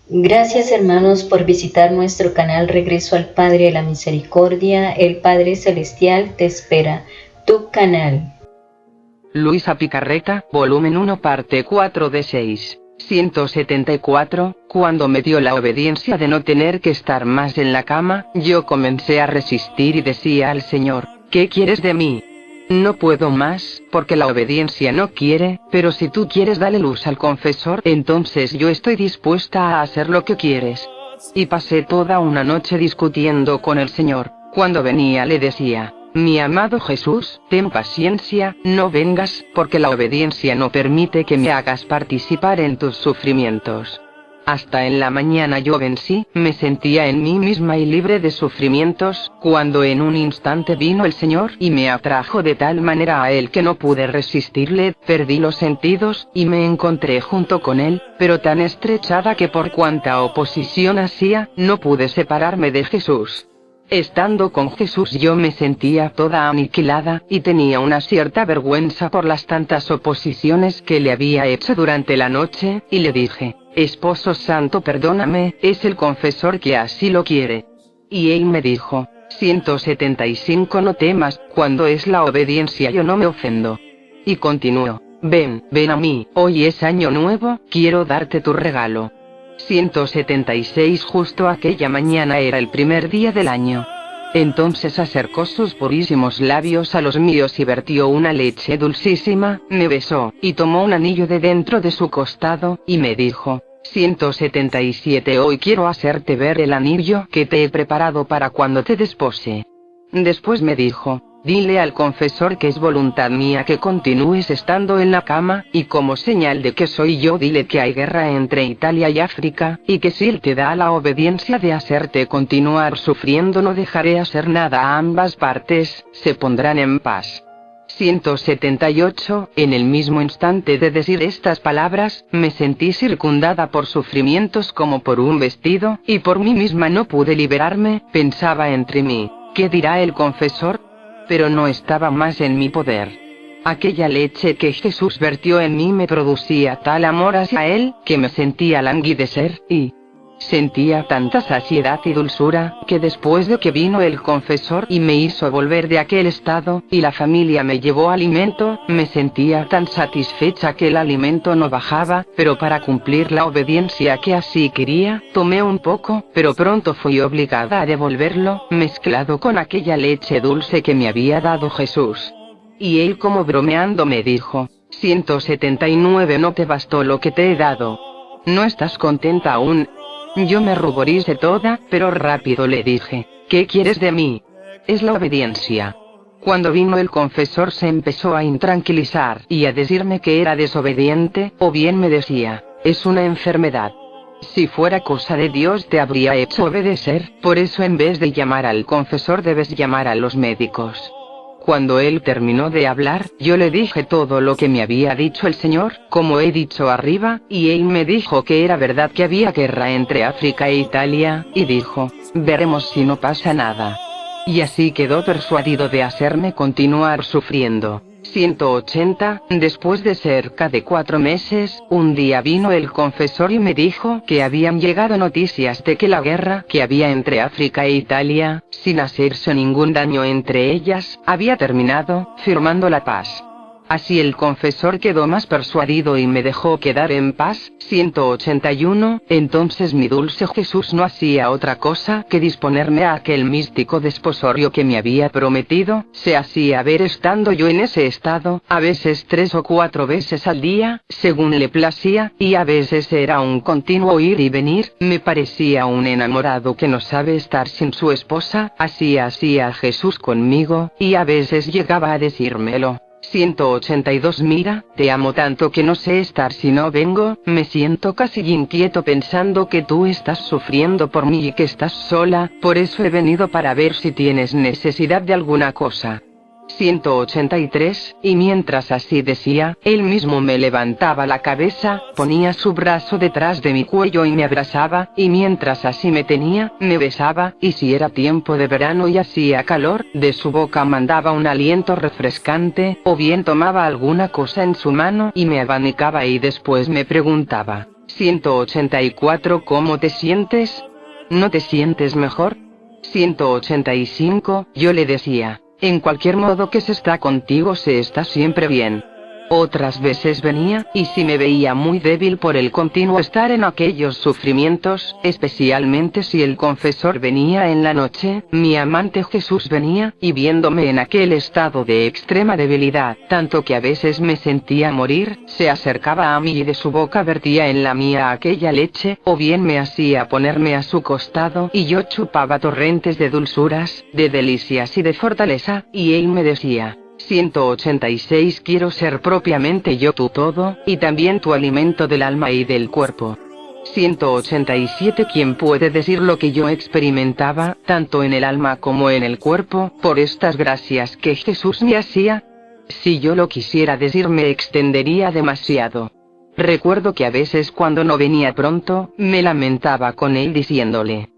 Gracias hermanos por visitar nuestro canal Regreso al Padre de la Misericordia. El Padre Celestial te espera. Tu canal. Luisa Picarreta, volumen 1, parte 4 de 6. 174, cuando me dio la obediencia de no tener que estar más en la cama, yo comencé a resistir y decía al Señor, ¿qué quieres de mí? No puedo más, porque la obediencia no quiere, pero si tú quieres darle luz al confesor, entonces yo estoy dispuesta a hacer lo que quieres. Y pasé toda una noche discutiendo con el Señor. Cuando venía le decía, mi amado Jesús, ten paciencia, no vengas, porque la obediencia no permite que me hagas participar en tus sufrimientos. Hasta en la mañana yo vencí, me sentía en mí misma y libre de sufrimientos, cuando en un instante vino el Señor y me atrajo de tal manera a Él que no pude resistirle, perdí los sentidos, y me encontré junto con Él, pero tan estrechada que por cuanta oposición hacía, no pude separarme de Jesús. Estando con Jesús yo me sentía toda aniquilada, y tenía una cierta vergüenza por las tantas oposiciones que le había hecho durante la noche, y le dije, Esposo Santo perdóname, es el confesor que así lo quiere. Y él me dijo, 175 No temas, cuando es la obediencia yo no me ofendo. Y continuó, ven a mí, hoy es año nuevo, quiero darte tu regalo. 176 Justo aquella mañana era el primer día del año. Entonces acercó sus purísimos labios a los míos y vertió una leche dulcísima, me besó, y tomó un anillo de dentro de su costado, y me dijo, 177 Hoy quiero hacerte ver el anillo que te he preparado para cuando te despose. Después me dijo, dile al confesor que es voluntad mía que continúes estando en la cama, y como señal de que soy yo dile que hay guerra entre Italia y África, y que si él te da la obediencia de hacerte continuar sufriendo no dejaré hacer nada a ambas partes, se pondrán en paz. 178 En el mismo instante de decir estas palabras, me sentí circundada por sufrimientos como por un vestido, y por mí misma no pude liberarme, pensaba entre mí, ¿qué dirá el confesor? Pero no estaba más en mi poder. Aquella leche que Jesús vertió en mí me producía tal amor hacia Él, que me sentía languidecer, y sentía tanta saciedad y dulzura, que después de que vino el confesor y me hizo volver de aquel estado, y la familia me llevó alimento, me sentía tan satisfecha que el alimento no bajaba, pero para cumplir la obediencia que así quería, tomé un poco, pero pronto fui obligada a devolverlo, mezclado con aquella leche dulce que me había dado Jesús. Y él como bromeando me dijo, 179 No te bastó lo que te he dado. ¿No estás contenta aún? Yo me ruboricé toda, pero rápido le dije, ¿qué quieres de mí? Es la obediencia. Cuando vino el confesor se empezó a intranquilizar y a decirme que era desobediente, o bien me decía, es una enfermedad. Si fuera cosa de Dios te habría hecho obedecer, por eso en vez de llamar al confesor debes llamar a los médicos. Cuando él terminó de hablar, yo le dije todo lo que me había dicho el Señor, como he dicho arriba, y él me dijo que era verdad que había guerra entre África e Italia, y dijo, veremos si no pasa nada. Y así quedó persuadido de hacerme continuar sufriendo. 180 Después de cerca de 4 meses, un día vino el confesor y me dijo que habían llegado noticias de que la guerra que había entre África e Italia, sin hacerse ningún daño entre ellas, había terminado, firmando la paz. Así el confesor quedó más persuadido y me dejó quedar en paz. 181 Entonces mi dulce Jesús no hacía otra cosa que disponerme a aquel místico desposorio que me había prometido. Se hacía ver estando yo en ese estado, a veces 3 o 4 veces al día, según le placía, y a veces era un continuo ir y venir. Me parecía un enamorado que no sabe estar sin su esposa. Así hacía Jesús conmigo, y a veces llegaba a decírmelo. 182 Mira, te amo tanto que no sé estar si no vengo, me siento casi inquieto pensando que tú estás sufriendo por mí y que estás sola, por eso he venido para ver si tienes necesidad de alguna cosa. 183 Y mientras así decía, él mismo me levantaba la cabeza, ponía su brazo detrás de mi cuello y me abrazaba, y mientras así me tenía, me besaba, y si era tiempo de verano y hacía calor, de su boca mandaba un aliento refrescante, o bien tomaba alguna cosa en su mano y me abanicaba y después me preguntaba, 184 ¿Cómo te sientes? ¿No te sientes mejor? 185 Yo le decía, en cualquier modo que se está contigo se está siempre bien. Otras veces venía, y si me veía muy débil por el continuo estar en aquellos sufrimientos, especialmente si el confesor venía en la noche, mi amante Jesús venía, y viéndome en aquel estado de extrema debilidad, tanto que a veces me sentía morir, se acercaba a mí y de su boca vertía en la mía aquella leche, o bien me hacía ponerme a su costado, y yo chupaba torrentes de dulzuras, de delicias y de fortaleza, y él me decía, 186 Quiero ser propiamente yo tu todo, y también tu alimento del alma y del cuerpo. 187 ¿Quién puede decir lo que yo experimentaba, tanto en el alma como en el cuerpo, por estas gracias que Jesús me hacía? Si yo lo quisiera decir me extendería demasiado. Recuerdo que a veces cuando no venía pronto, me lamentaba con él diciéndole,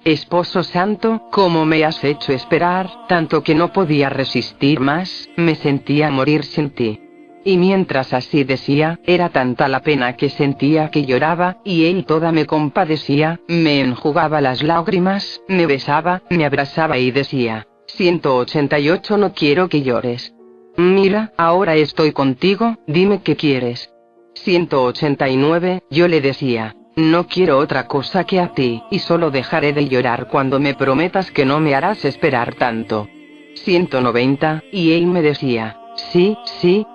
Esposo Santo, ¿cómo me has hecho esperar, tanto que no podía resistir más, me sentía morir sin ti? Y mientras así decía, era tanta la pena que sentía que lloraba, y él toda me compadecía, me enjugaba las lágrimas, me besaba, me abrazaba y decía, 188 No quiero que llores. Mira, ahora estoy contigo, dime qué quieres. 189 Yo le decía, no quiero otra cosa que a ti, y solo dejaré de llorar cuando me prometas que no me harás esperar tanto. 190 Y él me decía, sí,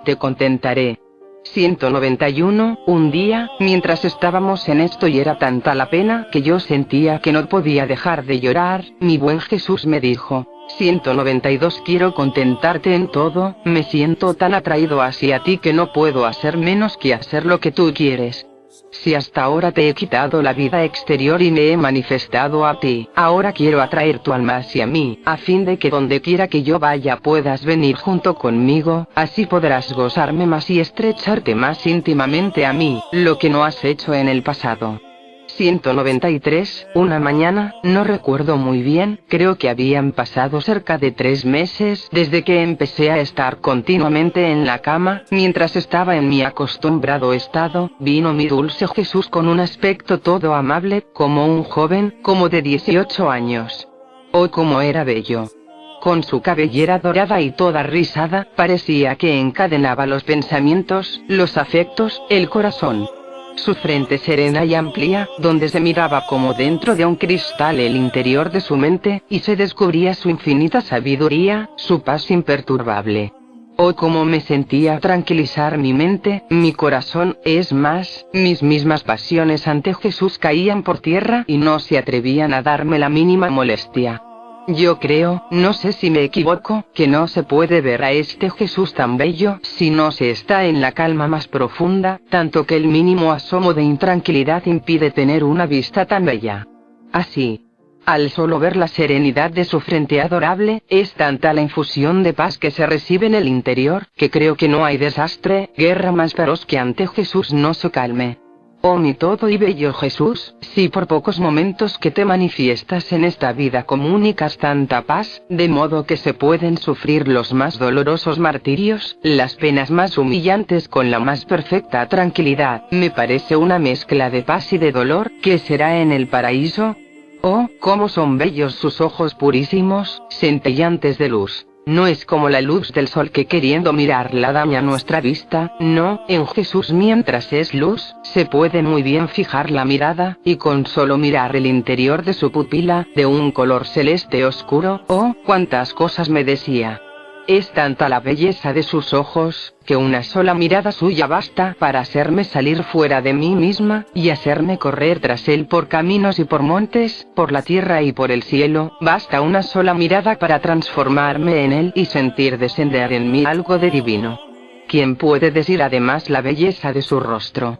te contentaré. 191 Un día, mientras estábamos en esto y era tanta la pena que yo sentía que no podía dejar de llorar, mi buen Jesús me dijo, 192 Quiero contentarte en todo, me siento tan atraído hacia ti que no puedo hacer menos que hacer lo que tú quieres. Si hasta ahora te he quitado la vida exterior y me he manifestado a ti, ahora quiero atraer tu alma hacia mí, a fin de que donde quiera que yo vaya puedas venir junto conmigo, así podrás gozarme más y estrecharte más íntimamente a mí, lo que no has hecho en el pasado. 193 Una mañana, no recuerdo muy bien, creo que habían pasado cerca de 3 meses desde que empecé a estar continuamente en la cama, mientras estaba en mi acostumbrado estado, vino mi dulce Jesús con un aspecto todo amable, como un joven, como de 18 años. Oh, cómo era bello. Con su cabellera dorada y toda rizada, parecía que encadenaba los pensamientos, los afectos, el corazón. Su frente serena y amplia, donde se miraba como dentro de un cristal el interior de su mente, y se descubría su infinita sabiduría, su paz imperturbable. Oh, cómo me sentía tranquilizar mi mente, mi corazón, es más, mis mismas pasiones ante Jesús caían por tierra y no se atrevían a darme la mínima molestia. Yo creo, no sé si me equivoco, que no se puede ver a este Jesús tan bello si no se está en la calma más profunda, tanto que el mínimo asomo de intranquilidad impide tener una vista tan bella. Así, al solo ver la serenidad de su frente adorable, es tanta la infusión de paz que se recibe en el interior, que creo que no hay desastre, guerra más feroz que ante Jesús no se calme. Oh mi todo y bello Jesús, si por pocos momentos que te manifiestas en esta vida comunicas tanta paz, de modo que se pueden sufrir los más dolorosos martirios, las penas más humillantes con la más perfecta tranquilidad, me parece una mezcla de paz y de dolor, ¿qué será en el paraíso? Oh, cómo son bellos sus ojos purísimos, centellantes de luz. No es como la luz del sol que queriendo mirarla daña nuestra vista, no, en Jesús mientras es luz, se puede muy bien fijar la mirada, y con solo mirar el interior de su pupila, de un color celeste oscuro, oh, cuántas cosas me decía. Es tanta la belleza de sus ojos, que una sola mirada suya basta para hacerme salir fuera de mí misma, y hacerme correr tras él por caminos y por montes, por la tierra y por el cielo, basta una sola mirada para transformarme en él y sentir descender en mí algo de divino. ¿Quién puede decir además la belleza de su rostro?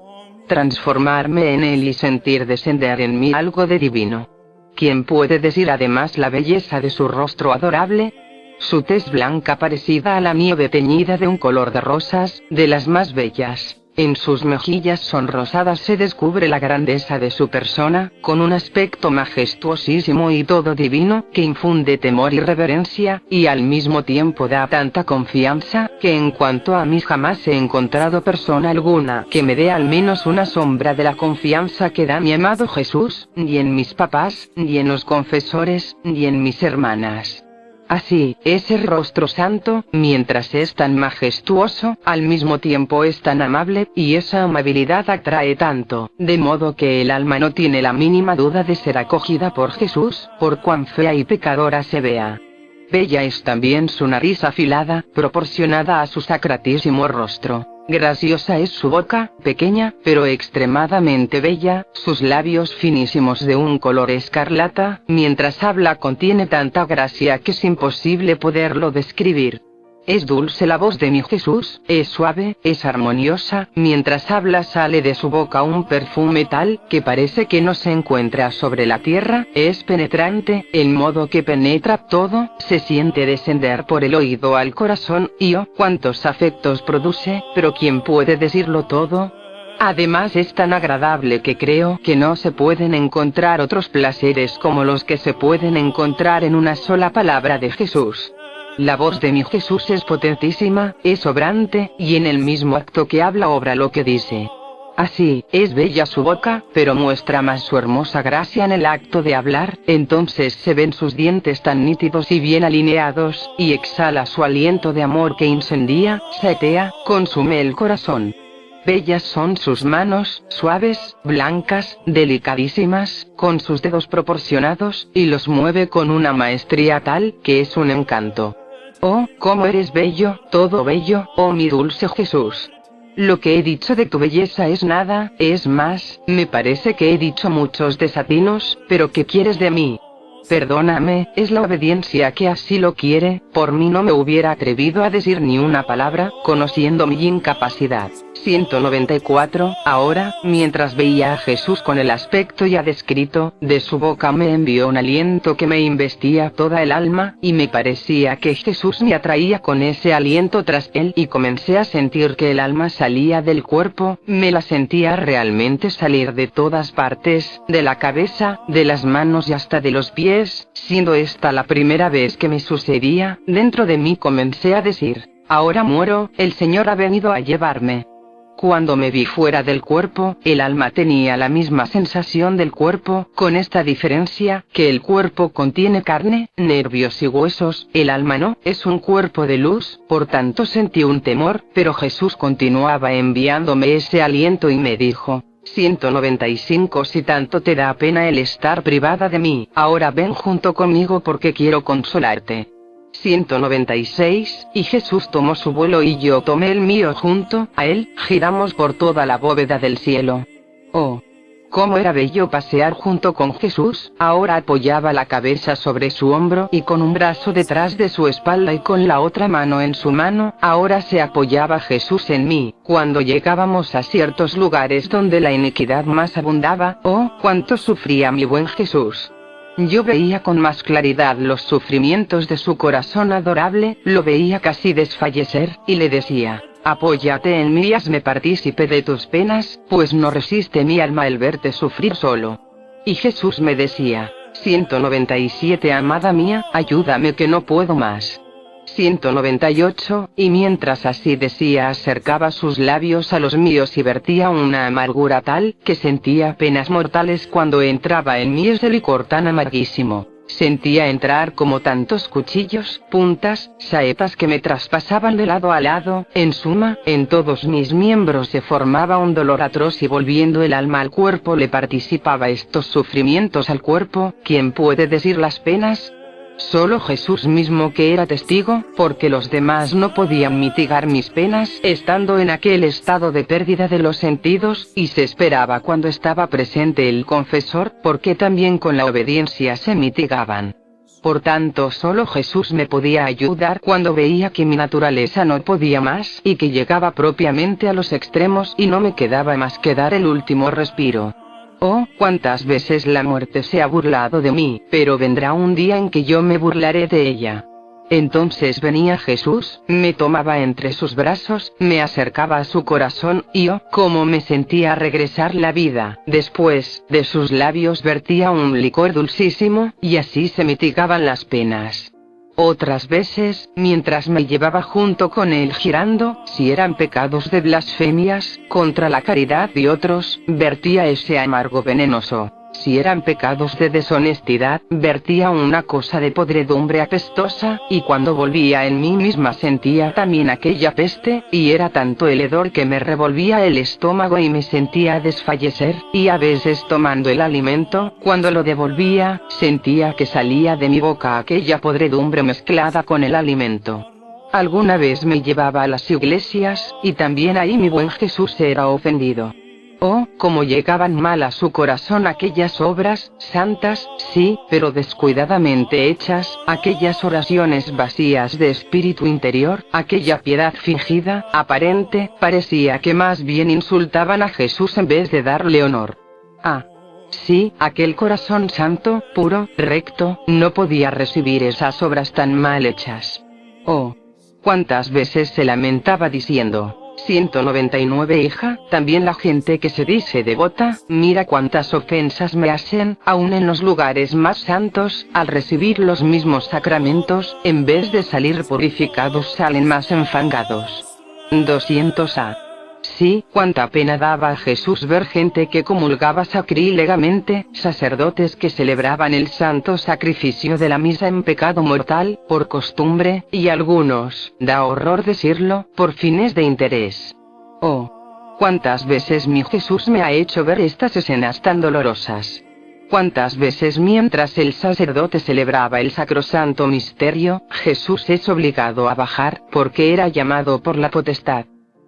Transformarme en él y sentir descender en mí algo de divino. ¿Quién puede decir además la belleza de su rostro adorable? Su tez blanca parecida a la nieve teñida de un color de rosas, de las más bellas, En sus mejillas sonrosadas se descubre la grandeza de su persona, con un aspecto majestuosísimo y todo divino, que infunde temor y reverencia, y al mismo tiempo da tanta confianza, que en cuanto a mí jamás he encontrado persona alguna que me dé al menos una sombra de la confianza que da mi amado Jesús, ni en mis papás, ni en los confesores, ni en mis hermanas. Así, ese rostro santo, mientras es tan majestuoso, al mismo tiempo es tan amable, y esa amabilidad atrae tanto, de modo que el alma no tiene la mínima duda de ser acogida por Jesús, por cuán fea y pecadora se vea. Bella es también su nariz afilada, proporcionada a su sacratísimo rostro. Graciosa es su boca, pequeña, pero extremadamente bella, sus labios finísimos de un color escarlata, mientras habla contiene tanta gracia que es imposible poderlo describir. Es dulce la voz de mi Jesús, es suave, es armoniosa, mientras habla sale de su boca un perfume tal, que parece que no se encuentra sobre la tierra, es penetrante, en modo que penetra todo, se siente descender por el oído al corazón, y oh, cuántos afectos produce, pero ¿quién puede decirlo todo? Además es tan agradable que creo que no se pueden encontrar otros placeres como los que se pueden encontrar en una sola palabra de Jesús. La voz de mi Jesús es potentísima, es obrante, y en el mismo acto que habla obra lo que dice. Así, es bella su boca, pero muestra más su hermosa gracia en el acto de hablar, entonces se ven sus dientes tan nítidos y bien alineados, y exhala su aliento de amor que incendia, satea, consume el corazón. Bellas son sus manos, suaves, blancas, delicadísimas, con sus dedos proporcionados, y los mueve con una maestría tal, que es un encanto. Oh, cómo eres bello, todo bello, oh mi dulce Jesús. Lo que he dicho de tu belleza es nada, es más, me parece que he dicho muchos desatinos, pero ¿qué quieres de mí? Perdóname, es la obediencia que así lo quiere, por mí no me hubiera atrevido a decir ni una palabra, conociendo mi incapacidad. 194, ahora, mientras veía a Jesús con el aspecto ya descrito, de su boca me envió un aliento que me investía toda el alma, y me parecía que Jesús me atraía con ese aliento tras él, y comencé a sentir que el alma salía del cuerpo, me la sentía realmente salir de todas partes, de la cabeza, de las manos y hasta de los pies, siendo esta la primera vez que me sucedía, dentro de mí comencé a decir, ahora muero, el Señor ha venido a llevarme. Cuando me vi fuera del cuerpo, el alma tenía la misma sensación del cuerpo, con esta diferencia, que el cuerpo contiene carne, nervios y huesos, el alma no, es un cuerpo de luz, por tanto sentí un temor, pero Jesús continuaba enviándome ese aliento y me dijo, 195 Si tanto te da pena el estar privada de mí, ahora ven junto conmigo porque quiero consolarte. 196 Y Jesús tomó su vuelo y yo tomé el mío junto a él, giramos por toda la bóveda del cielo. Oh, cómo era bello pasear junto con Jesús, ahora apoyaba la cabeza sobre su hombro y con un brazo detrás de su espalda y con la otra mano en su mano, ahora se apoyaba Jesús en mí, cuando llegábamos a ciertos lugares donde la iniquidad más abundaba, oh, cuánto sufría mi buen Jesús. Yo veía con más claridad los sufrimientos de su corazón adorable, lo veía casi desfallecer, y le decía, apóyate en mí y hazme partícipe de tus penas, pues no resiste mi alma el verte sufrir solo. Y Jesús me decía, 197 Amada mía, ayúdame que no puedo más. 198, y mientras así decía acercaba sus labios a los míos y vertía una amargura tal, que sentía penas mortales cuando entraba en mí ese licor tan amarguísimo. Sentía entrar como tantos cuchillos, puntas, saetas que me traspasaban de lado a lado, en suma, en todos mis miembros se formaba un dolor atroz y volviendo el alma al cuerpo le participaba estos sufrimientos al cuerpo. ¿Quién puede decir las penas? Solo Jesús mismo que era testigo, porque los demás no podían mitigar mis penas estando en aquel estado de pérdida de los sentidos, y se esperaba cuando estaba presente el confesor, porque también con la obediencia se mitigaban. Por tanto solo Jesús me podía ayudar cuando veía que mi naturaleza no podía más y que llegaba propiamente a los extremos y no me quedaba más que dar el último respiro. Oh, cuántas veces la muerte se ha burlado de mí, pero vendrá un día en que yo me burlaré de ella. Entonces venía Jesús, me tomaba entre sus brazos, me acercaba a su corazón, y oh, cómo me sentía regresar la vida. Después, de sus labios vertía un licor dulcísimo, y así se mitigaban las penas. Otras veces, mientras me llevaba junto con él girando, si eran pecados de blasfemias, contra la caridad y otros, vertía ese amargo venenoso. Si eran pecados de deshonestidad, vertía una cosa de podredumbre apestosa, y cuando volvía en mí misma sentía también aquella peste, y era tanto el hedor que me revolvía el estómago y me sentía desfallecer, y a veces tomando el alimento, cuando lo devolvía, sentía que salía de mi boca aquella podredumbre mezclada con el alimento. Alguna vez me llevaba a las iglesias, y también ahí mi buen Jesús era ofendido. Oh, cómo llegaban mal a su corazón aquellas obras santas, sí, pero descuidadamente hechas, aquellas oraciones vacías de espíritu interior, aquella piedad fingida, aparente, parecía que más bien insultaban a Jesús en vez de darle honor. Ah, sí, aquel corazón santo, puro, recto, no podía recibir esas obras tan mal hechas. Oh, cuántas veces se lamentaba diciendo: 199 hija, también la gente que se dice devota, mira cuántas ofensas me hacen, aun en los lugares más santos, al recibir los mismos sacramentos, en vez de salir purificados salen más enfangados. 200a. Sí, cuánta pena daba a Jesús ver gente que comulgaba sacrílegamente, sacerdotes que celebraban el santo sacrificio de la misa en pecado mortal, por costumbre, y algunos, da horror decirlo, por fines de interés. Oh, cuántas veces mi Jesús me ha hecho ver estas escenas tan dolorosas. Cuántas veces mientras el sacerdote celebraba el sacrosanto misterio, Jesús es obligado a bajar, porque era llamado por la potestad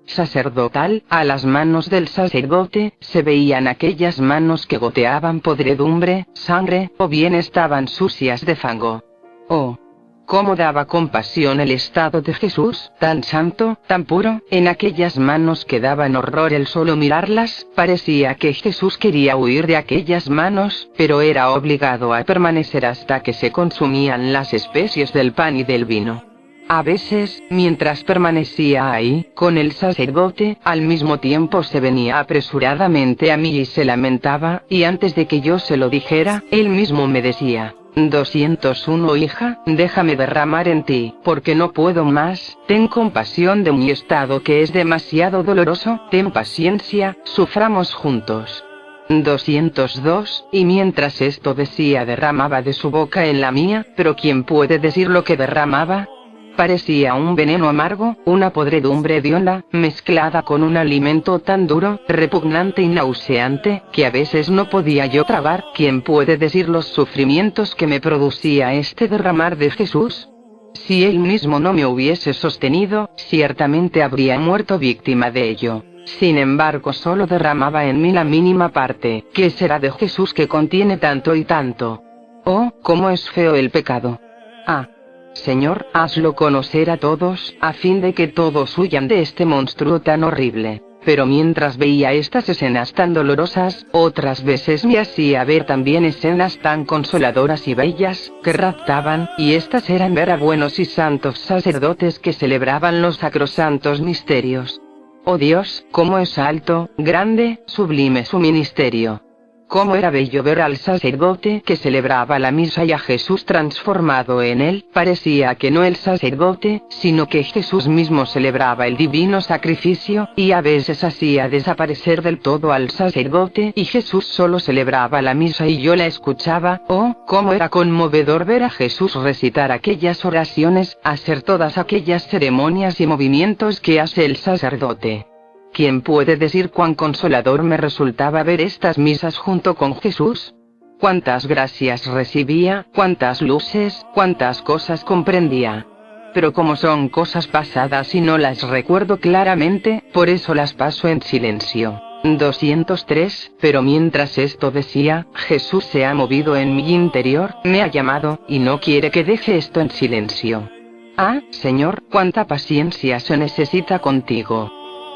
sacerdotal, a las manos del sacerdote, se veían aquellas manos que goteaban podredumbre, sangre, o bien estaban sucias de fango. Oh, cómo daba compasión el estado de Jesús, tan santo, tan puro, en aquellas manos que daban horror el solo mirarlas, parecía que Jesús quería huir de aquellas manos, pero era obligado a permanecer hasta que se consumían las especies del pan y del vino. A veces, mientras permanecía ahí, con el sacerdote, al mismo tiempo se venía apresuradamente a mí y se lamentaba, y antes de que yo se lo dijera, él mismo me decía: 201 hija, déjame derramar en ti, porque no puedo más, ten compasión de mi estado que es demasiado doloroso, ten paciencia, suframos juntos. 202, y mientras esto decía derramaba de su boca en la mía, pero ¿quién puede decir lo que derramaba? Parecía un veneno amargo, una podredumbre hedionda, mezclada con un alimento tan duro, repugnante y nauseante, que a veces no podía yo tragar. ¿Quién puede decir los sufrimientos que me producía este derramar de Jesús? Si él mismo no me hubiese sostenido, ciertamente habría muerto víctima de ello. Sin embargo, solo derramaba en mí la mínima parte. ¿Qué será de Jesús que contiene tanto y tanto? Oh, cómo es feo el pecado. Ah, Señor, hazlo conocer a todos, a fin de que todos huyan de este monstruo tan horrible. Pero mientras veía estas escenas tan dolorosas, otras veces me hacía ver también escenas tan consoladoras y bellas, que raptaban, y estas eran ver a buenos y santos sacerdotes que celebraban los sacrosantos misterios. Oh Dios, cómo es alto, grande, sublime su ministerio. Cómo era bello ver al sacerdote que celebraba la misa y a Jesús transformado en él. Parecía que no el sacerdote, sino que Jesús mismo celebraba el divino sacrificio, y a veces hacía desaparecer del todo al sacerdote y Jesús solo celebraba la misa y yo la escuchaba. Oh, cómo era conmovedor ver a Jesús recitar aquellas oraciones, hacer todas aquellas ceremonias y movimientos que hace el sacerdote. ¿Quién puede decir cuán consolador me resultaba ver estas misas junto con Jesús? Cuántas gracias recibía, cuántas luces, cuántas cosas comprendía. Pero como son cosas pasadas y no las recuerdo claramente, por eso las paso en silencio. 203, pero mientras esto decía, Jesús se ha movido en mi interior, me ha llamado, y no quiere que deje esto en silencio. Ah, Señor, cuánta paciencia se necesita contigo.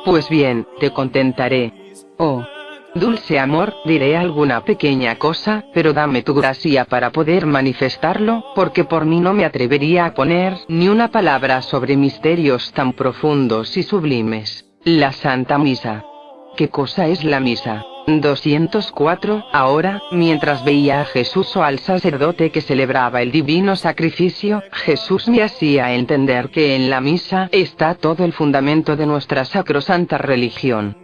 Pues bien, te contentaré. Oh, Dulce amor, diré alguna pequeña cosa, pero dame tu gracia para poder manifestarlo, porque por mí no me atrevería a poner ni una palabra sobre misterios tan profundos y sublimes. La Santa Misa. ¿Qué cosa es la misa? 204. Ahora, mientras veía a Jesús o al sacerdote que celebraba el divino sacrificio, Jesús me hacía entender que en la misa está todo el fundamento de nuestra sacrosanta religión.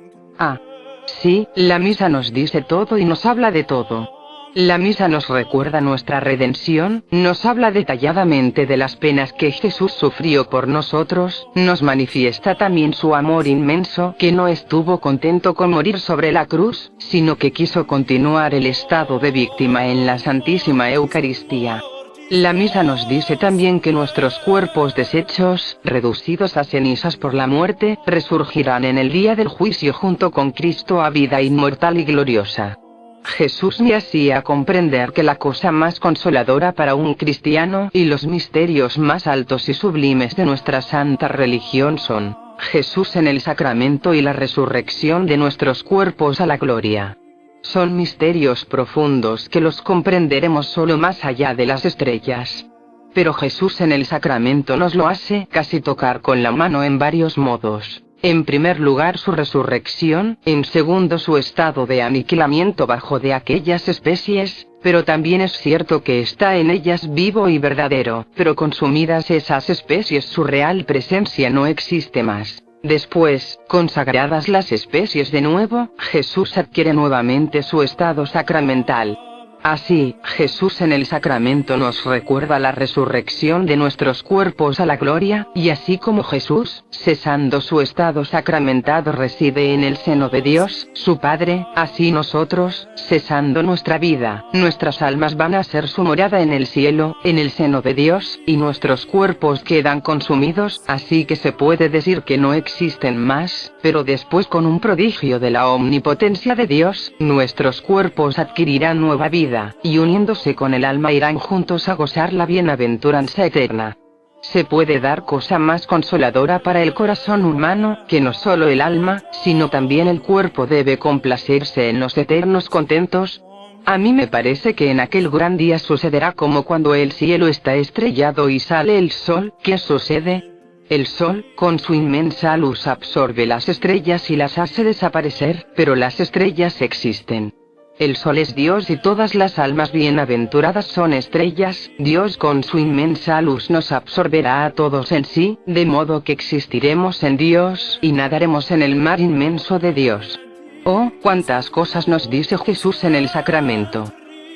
Sí, la misa nos dice todo y nos habla de todo. La misa nos recuerda nuestra redención, nos habla detalladamente de las penas que Jesús sufrió por nosotros, nos manifiesta también su amor inmenso, que no estuvo contento con morir sobre la cruz, sino que quiso continuar el estado de víctima en la Santísima Eucaristía. La misa nos dice también que nuestros cuerpos deshechos, reducidos a cenizas por la muerte, resurgirán en el día del juicio junto con Cristo a vida inmortal y gloriosa. Jesús me hacía comprender que la cosa más consoladora para un cristiano y los misterios más altos y sublimes de nuestra santa religión son Jesús en el sacramento y la resurrección de nuestros cuerpos a la gloria. Son misterios profundos que los comprenderemos solo más allá de las estrellas. Pero Jesús en el sacramento nos lo hace casi tocar con la mano en varios modos. En primer lugar su resurrección, en segundo su estado de aniquilamiento bajo de aquellas especies, pero también es cierto que está en ellas vivo y verdadero, pero consumidas esas especies su real presencia no existe más. Después, consagradas las especies de nuevo, Jesús adquiere nuevamente su estado sacramental. Así, Jesús en el sacramento nos recuerda la resurrección de nuestros cuerpos a la gloria, y así como Jesús, cesando su estado sacramentado reside en el seno de Dios, su Padre, así nosotros, cesando nuestra vida, nuestras almas van a ser su morada en el cielo, en el seno de Dios, y nuestros cuerpos quedan consumidos, así que se puede decir que no existen más, pero después con un prodigio de la omnipotencia de Dios, nuestros cuerpos adquirirán nueva vida, y uniéndose con el alma irán juntos a gozar la bienaventuranza eterna. ¿Se puede dar cosa más consoladora para el corazón humano, que no solo el alma, sino también el cuerpo debe complacerse en los eternos contentos? A mí me parece que en aquel gran día sucederá como cuando el cielo está estrellado y sale el sol. ¿Qué sucede? El sol, con su inmensa luz absorbe las estrellas y las hace desaparecer, pero las estrellas existen. El sol es Dios y todas las almas bienaventuradas son estrellas. Dios con su inmensa luz nos absorberá a todos en sí, de modo que existiremos en Dios y nadaremos en el mar inmenso de Dios. Oh, cuántas cosas nos dice Jesús en el sacramento.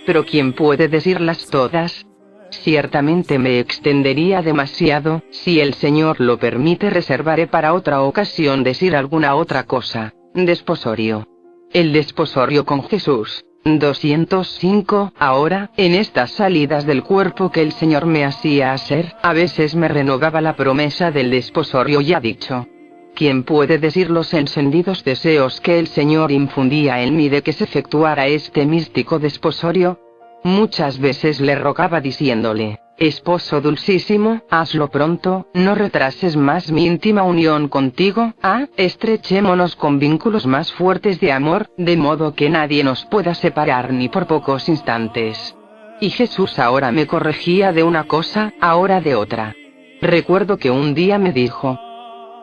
Pero ¿quién puede decirlas todas? Ciertamente me extendería demasiado. Si el Señor lo permite, reservaré para otra ocasión decir alguna otra cosa. Desposorio. El desposorio con Jesús. 205. Ahora, en estas salidas del cuerpo que el Señor me hacía hacer, a veces me renovaba la promesa del desposorio ya dicho. ¿Quién puede decir los encendidos deseos que el Señor infundía en mí de que se efectuara este místico desposorio? Muchas veces le rogaba diciéndole: Esposo dulcísimo, hazlo pronto, no retrases más mi íntima unión contigo, estrechémonos con vínculos más fuertes de amor, de modo que nadie nos pueda separar ni por pocos instantes. Y Jesús ahora me corregía de una cosa, ahora de otra. Recuerdo que un día me dijo: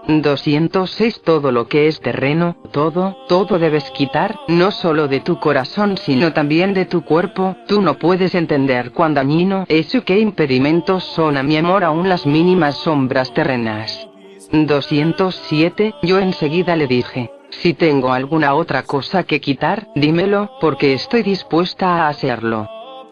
206. Todo lo que es terreno, todo debes quitar, no solo de tu corazón sino también de tu cuerpo. Tú no puedes entender cuán dañino es y qué impedimentos son a mi amor aún las mínimas sombras terrenas. 207. Yo enseguida le dije: si tengo alguna otra cosa que quitar, dímelo, porque estoy dispuesta a hacerlo.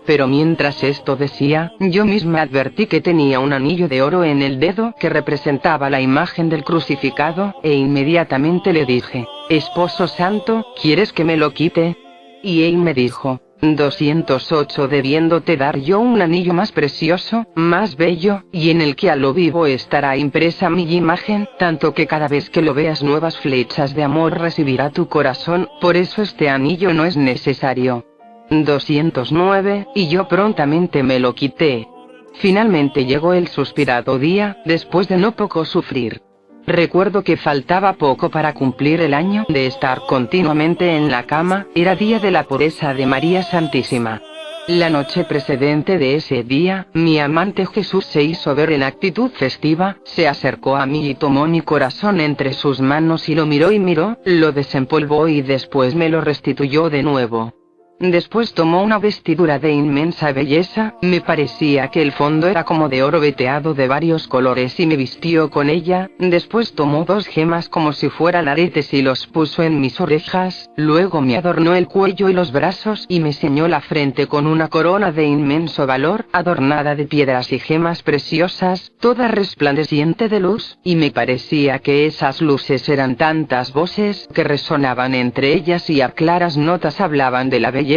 Pero mientras esto decía, yo misma advertí que tenía un anillo de oro en el dedo que representaba la imagen del crucificado, e inmediatamente le dije: Esposo santo, ¿quieres que me lo quite? Y él me dijo: 208. Debiéndote dar yo un anillo más precioso, más bello, y en el que a lo vivo estará impresa mi imagen, tanto que cada vez que lo veas nuevas flechas de amor recibirá tu corazón, por eso este anillo no es necesario. 209. Y yo prontamente me lo quité. Finalmente llegó el suspirado día, después de no poco sufrir. Recuerdo que faltaba poco para cumplir el año de estar continuamente en la cama, era día de la pureza de María Santísima. La noche precedente de ese día, mi amante Jesús se hizo ver en actitud festiva, se acercó a mí y tomó mi corazón entre sus manos y lo miró, lo desempolvó y después me lo restituyó de nuevo. Después tomó una vestidura de inmensa belleza, me parecía que el fondo era como de oro veteado de varios colores y me vistió con ella. Después tomó 2 gemas como si fueran aretes y los puso en mis orejas, luego me adornó el cuello y los brazos y me ceñó la frente con una corona de inmenso valor, adornada de piedras y gemas preciosas, toda resplandeciente de luz, y me parecía que esas luces eran tantas voces que resonaban entre ellas y a claras notas hablaban de la belleza,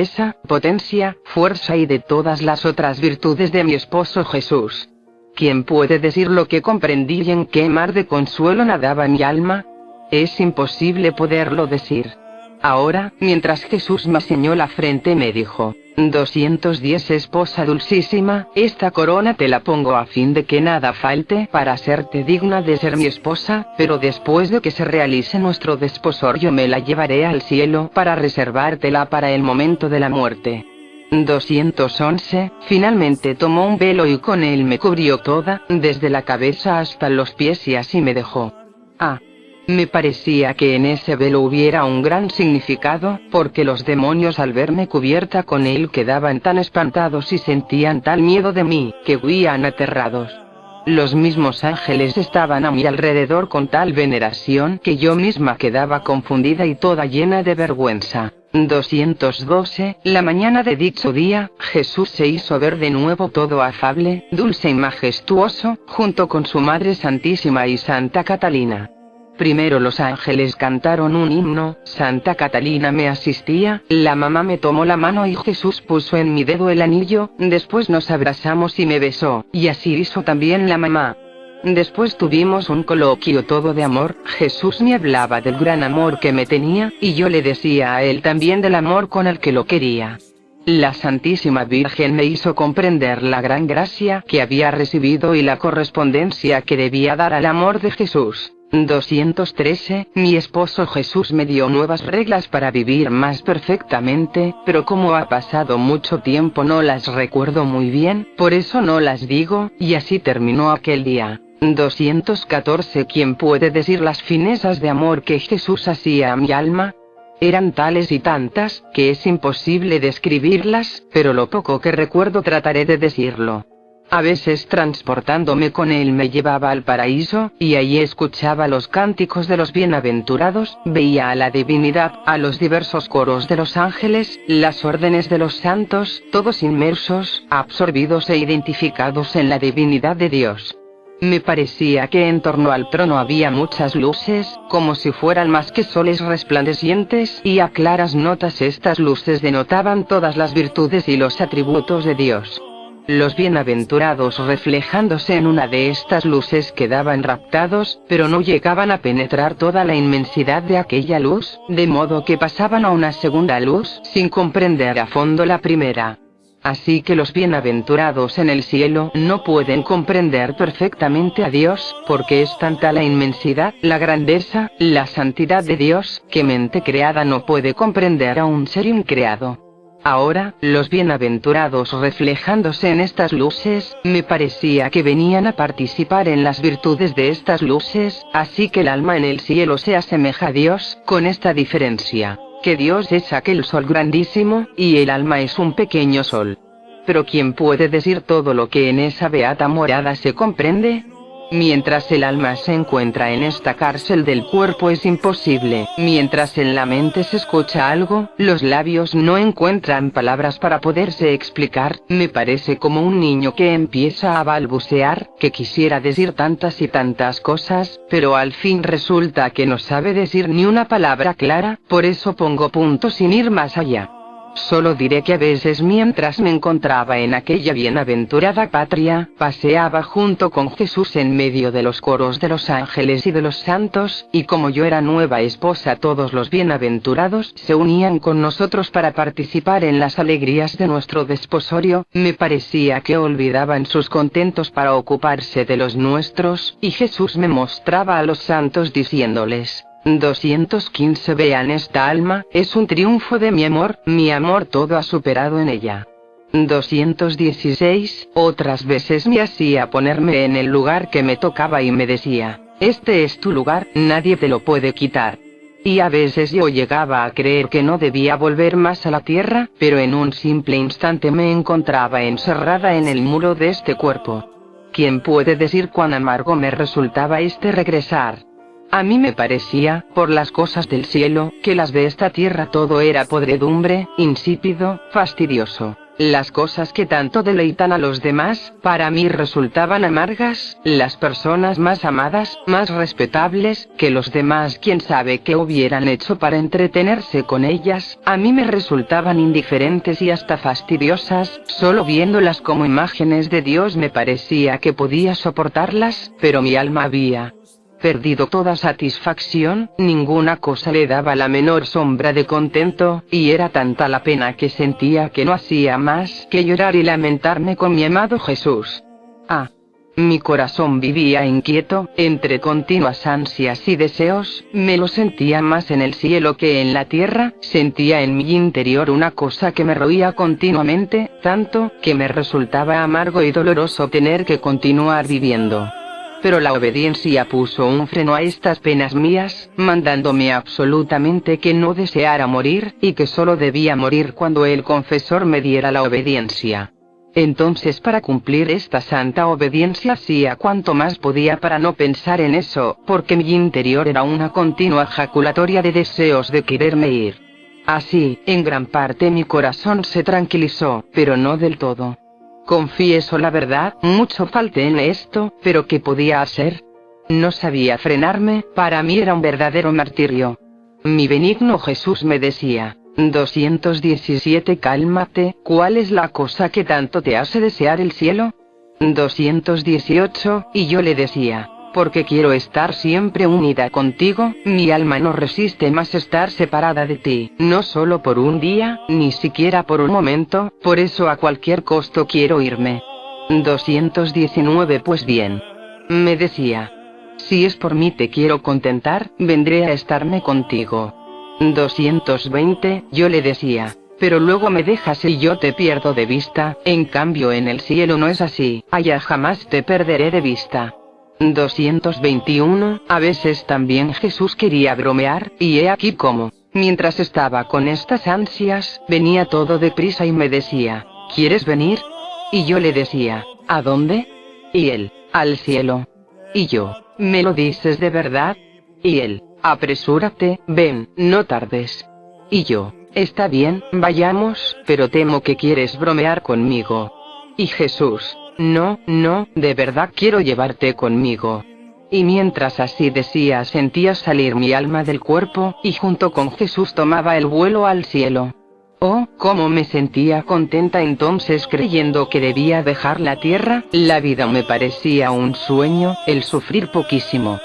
potencia, fuerza y de todas las otras virtudes de mi esposo Jesús. ¿Quién puede decir lo que comprendí y en qué mar de consuelo nadaba mi alma? Es imposible poderlo decir. Ahora, mientras Jesús me ceñó la frente, me dijo: 210 Esposa dulcísima, esta corona te la pongo a fin de que nada falte para hacerte digna de ser mi esposa, pero después de que se realice nuestro desposorio me la llevaré al cielo para reservártela para el momento de la muerte. 211, finalmente tomó un velo y con él me cubrió toda, desde la cabeza hasta los pies y así me dejó. Me parecía que en ese velo hubiera un gran significado, porque los demonios al verme cubierta con él quedaban tan espantados y sentían tal miedo de mí, que huían aterrados. Los mismos ángeles estaban a mi alrededor con tal veneración que yo misma quedaba confundida y toda llena de vergüenza. 212, la mañana de dicho día, Jesús se hizo ver de nuevo todo afable, dulce y majestuoso, junto con su Madre Santísima y Santa Catalina. Primero los ángeles cantaron un himno, Santa Catalina me asistía, la mamá me tomó la mano y Jesús puso en mi dedo el anillo, después nos abrazamos y me besó, y así hizo también la mamá. Después tuvimos un coloquio todo de amor, Jesús me hablaba del gran amor que me tenía, y yo le decía a él también del amor con el que lo quería. La Santísima Virgen me hizo comprender la gran gracia que había recibido y la correspondencia que debía dar al amor de Jesús. 213, mi esposo Jesús me dio nuevas reglas para vivir más perfectamente, pero como ha pasado mucho tiempo no las recuerdo muy bien, por eso no las digo, y así terminó aquel día. 214, ¿quién puede decir las finezas de amor que Jesús hacía a mi alma? Eran tales y tantas, que es imposible describirlas, pero lo poco que recuerdo trataré de decirlo. A veces transportándome con él me llevaba al paraíso, y allí escuchaba los cánticos de los bienaventurados, veía a la divinidad, a los diversos coros de los ángeles, las órdenes de los santos, todos inmersos, absorbidos e identificados en la divinidad de Dios. Me parecía que en torno al trono había muchas luces, como si fueran más que soles resplandecientes, y a claras notas estas luces denotaban todas las virtudes y los atributos de Dios. Los bienaventurados reflejándose en una de estas luces quedaban raptados, pero no llegaban a penetrar toda la inmensidad de aquella luz, de modo que pasaban a una segunda luz, sin comprender a fondo la primera. Así que los bienaventurados en el cielo no pueden comprender perfectamente a Dios, porque es tanta la inmensidad, la grandeza, la santidad de Dios, que mente creada no puede comprender a un ser increado. Ahora, los bienaventurados reflejándose en estas luces, me parecía que venían a participar en las virtudes de estas luces, así que el alma en el cielo se asemeja a Dios, con esta diferencia, que Dios es aquel sol grandísimo, y el alma es un pequeño sol. Pero ¿quién puede decir todo lo que en esa beata morada se comprende? Mientras el alma se encuentra en esta cárcel del cuerpo es imposible, mientras en la mente se escucha algo, los labios no encuentran palabras para poderse explicar, me parece como un niño que empieza a balbucear, que quisiera decir tantas y tantas cosas, pero al fin resulta que no sabe decir ni una palabra clara, por eso pongo punto sin ir más allá. Solo diré que a veces mientras me encontraba en aquella bienaventurada patria, paseaba junto con Jesús en medio de los coros de los ángeles y de los santos, y como yo era nueva esposa, todos los bienaventurados se unían con nosotros para participar en las alegrías de nuestro desposorio. Me parecía que olvidaban sus contentos para ocuparse de los nuestros, y Jesús me mostraba a los santos diciéndoles: 215 Vean esta alma, es un triunfo de mi amor todo ha superado en ella. 216 Otras veces me hacía ponerme en el lugar que me tocaba y me decía: este es tu lugar, nadie te lo puede quitar. Y a veces yo llegaba a creer que no debía volver más a la tierra, pero en un simple instante me encontraba encerrada en el muro de este cuerpo. ¿Quién puede decir cuán amargo me resultaba este regresar? A mí me parecía, por las cosas del cielo, que las de esta tierra todo era podredumbre, insípido, fastidioso. Las cosas que tanto deleitan a los demás, para mí resultaban amargas. Las personas más amadas, más respetables, que los demás quién sabe qué hubieran hecho para entretenerse con ellas, a mí me resultaban indiferentes y hasta fastidiosas. Solo viéndolas como imágenes de Dios me parecía que podía soportarlas, pero mi alma había perdido toda satisfacción, ninguna cosa le daba la menor sombra de contento, y era tanta la pena que sentía que no hacía más que llorar y lamentarme con mi amado Jesús. Mi corazón vivía inquieto, entre continuas ansias y deseos. Me lo sentía más en el cielo que en la tierra. Sentía en mi interior una cosa que me roía continuamente, tanto, que me resultaba amargo y doloroso tener que continuar viviendo. Pero la obediencia puso un freno a estas penas mías, mandándome absolutamente que no deseara morir, y que solo debía morir cuando el confesor me diera la obediencia. Entonces, para cumplir esta santa obediencia, hacía cuanto más podía para no pensar en eso, porque mi interior era una continua ejaculatoria de deseos de quererme ir. Así, en gran parte mi corazón se tranquilizó, pero no del todo. Confieso la verdad, mucho falté en esto, pero ¿qué podía hacer? No sabía frenarme, para mí era un verdadero martirio. Mi benigno Jesús me decía: 217 Cálmate, ¿cuál es la cosa que tanto te hace desear el cielo? 218 Y yo le decía: porque quiero estar siempre unida contigo, mi alma no resiste más estar separada de ti, no solo por un día, ni siquiera por un momento, por eso a cualquier costo quiero irme. 219 Pues bien, me decía, si es por mí te quiero contentar, vendré a estarme contigo. 220 Yo le decía: pero luego me dejas y yo te pierdo de vista, en cambio en el cielo no es así, allá jamás te perderé de vista. 221 A veces también Jesús quería bromear, y he aquí cómo, mientras estaba con estas ansias, venía todo deprisa y me decía: ¿quieres venir? Y yo le decía: ¿a dónde? Y él: al cielo. Y yo: ¿me lo dices de verdad? Y él: apresúrate, ven, no tardes. Y yo: está bien, vayamos, pero temo que quieres bromear conmigo. Y Jesús: no, de verdad quiero llevarte conmigo. Y mientras así decía sentía salir mi alma del cuerpo, y junto con Jesús tomaba el vuelo al cielo. Oh, cómo me sentía contenta entonces creyendo que debía dejar la tierra. La vida me parecía un sueño, el sufrir poquísimo.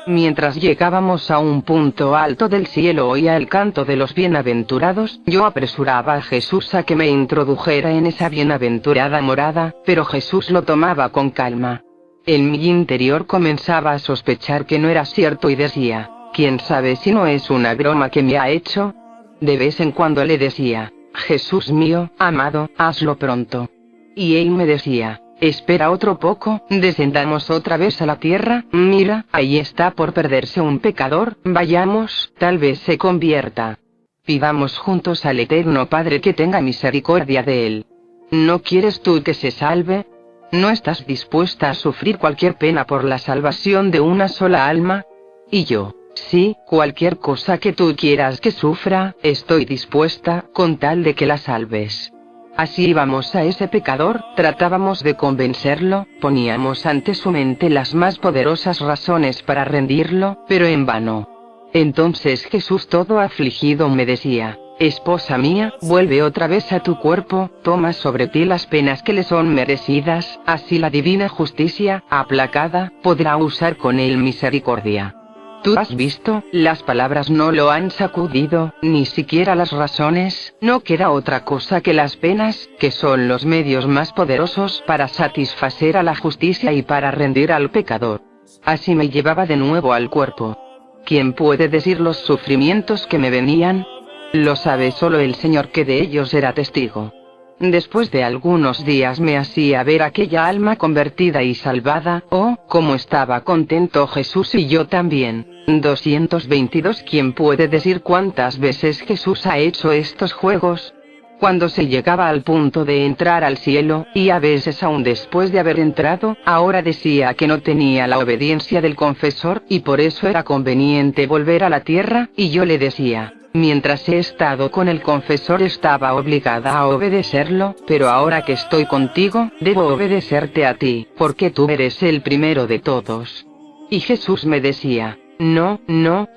Mientras llegábamos a un punto alto del cielo oía el canto de los bienaventurados. Yo apresuraba a Jesús a que me introdujera en esa bienaventurada morada, pero Jesús lo tomaba con calma. En mi interior comenzaba a sospechar que no era cierto y decía: ¿quién sabe si no es una broma que me ha hecho? De vez en cuando le decía: Jesús mío, amado, hazlo pronto. Y él me decía: espera otro poco, descendamos otra vez a la tierra, mira, ahí está por perderse un pecador, vayamos, tal vez se convierta. Pidamos juntos al Eterno Padre que tenga misericordia de él. ¿No quieres tú que se salve? ¿No estás dispuesta a sufrir cualquier pena por la salvación de una sola alma? Y yo: sí, cualquier cosa que tú quieras que sufra, estoy dispuesta, con tal de que la salves. Así íbamos a ese pecador, tratábamos de convencerlo, poníamos ante su mente las más poderosas razones para rendirlo, pero en vano. Entonces Jesús todo afligido me decía: Esposa mía, vuelve otra vez a tu cuerpo, toma sobre ti las penas que le son merecidas, así la divina justicia, aplacada, podrá usar con él misericordia. Tú has visto, las palabras no lo han sacudido, ni siquiera las razones, no queda otra cosa que las penas, que son los medios más poderosos para satisfacer a la justicia y para rendir al pecador. Así me llevaba de nuevo al cuerpo. ¿Quién puede decir los sufrimientos que me venían? Lo sabe solo el Señor, que de ellos era testigo. Después de algunos días me hacía ver aquella alma convertida y salvada. Oh, cómo estaba contento Jesús y yo también. 222. ¿Quién puede decir cuántas veces Jesús ha hecho estos juegos? Cuando se llegaba al punto de entrar al cielo, y a veces aún después de haber entrado, ahora decía que no tenía la obediencia del confesor, y por eso era conveniente volver a la tierra, y yo le decía: mientras he estado con el confesor estaba obligada a obedecerlo, pero ahora que estoy contigo, debo obedecerte a ti, porque tú eres el primero de todos. Y Jesús me decía: no,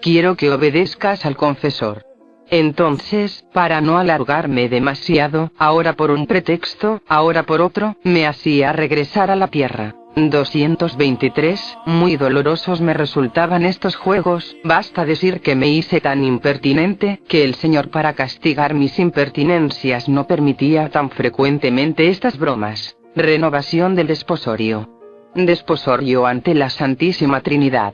quiero que obedezcas al confesor. Entonces, para no alargarme demasiado, ahora por un pretexto, ahora por otro, me hacía regresar a la tierra. 223. Muy dolorosos me resultaban estos juegos. Basta decir que me hice tan impertinente, que el Señor, para castigar mis impertinencias, no permitía tan frecuentemente estas bromas. Renovación del desposorio. Desposorio ante la Santísima Trinidad.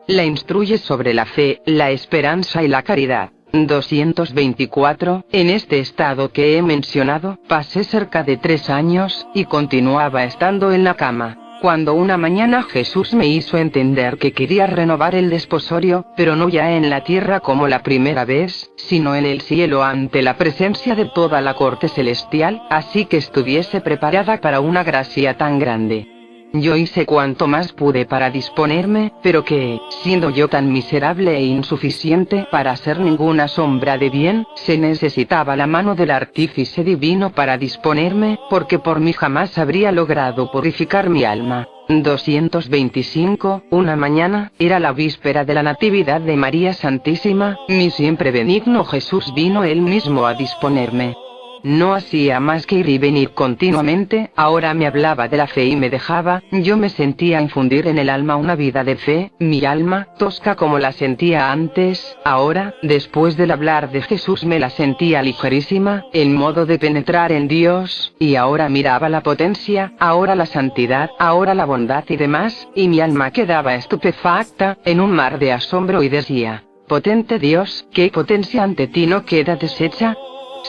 La instruye sobre la fe, la esperanza y la caridad. 224. En este estado que he mencionado, pasé cerca de 3 años, y continuaba estando en la cama, cuando una mañana Jesús me hizo entender que quería renovar el desposorio, pero no ya en la tierra como la primera vez, sino en el cielo ante la presencia de toda la corte celestial, así que estuviese preparada para una gracia tan grande. Yo hice cuanto más pude para disponerme, pero que, siendo yo tan miserable e insuficiente para hacer ninguna sombra de bien, se necesitaba la mano del artífice divino para disponerme, porque por mí jamás habría logrado purificar mi alma. 225. Una mañana, era la víspera de la Natividad de María Santísima, mi siempre benigno Jesús vino él mismo a disponerme. No hacía más que ir y venir continuamente, ahora me hablaba de la fe y me dejaba, yo me sentía infundir en el alma una vida de fe, mi alma, tosca como la sentía antes, ahora, después del hablar de Jesús me la sentía ligerísima, el modo de penetrar en Dios, y ahora miraba la potencia, ahora la santidad, ahora la bondad y demás, y mi alma quedaba estupefacta, en un mar de asombro y decía: potente Dios, ¿qué potencia ante ti no queda deshecha?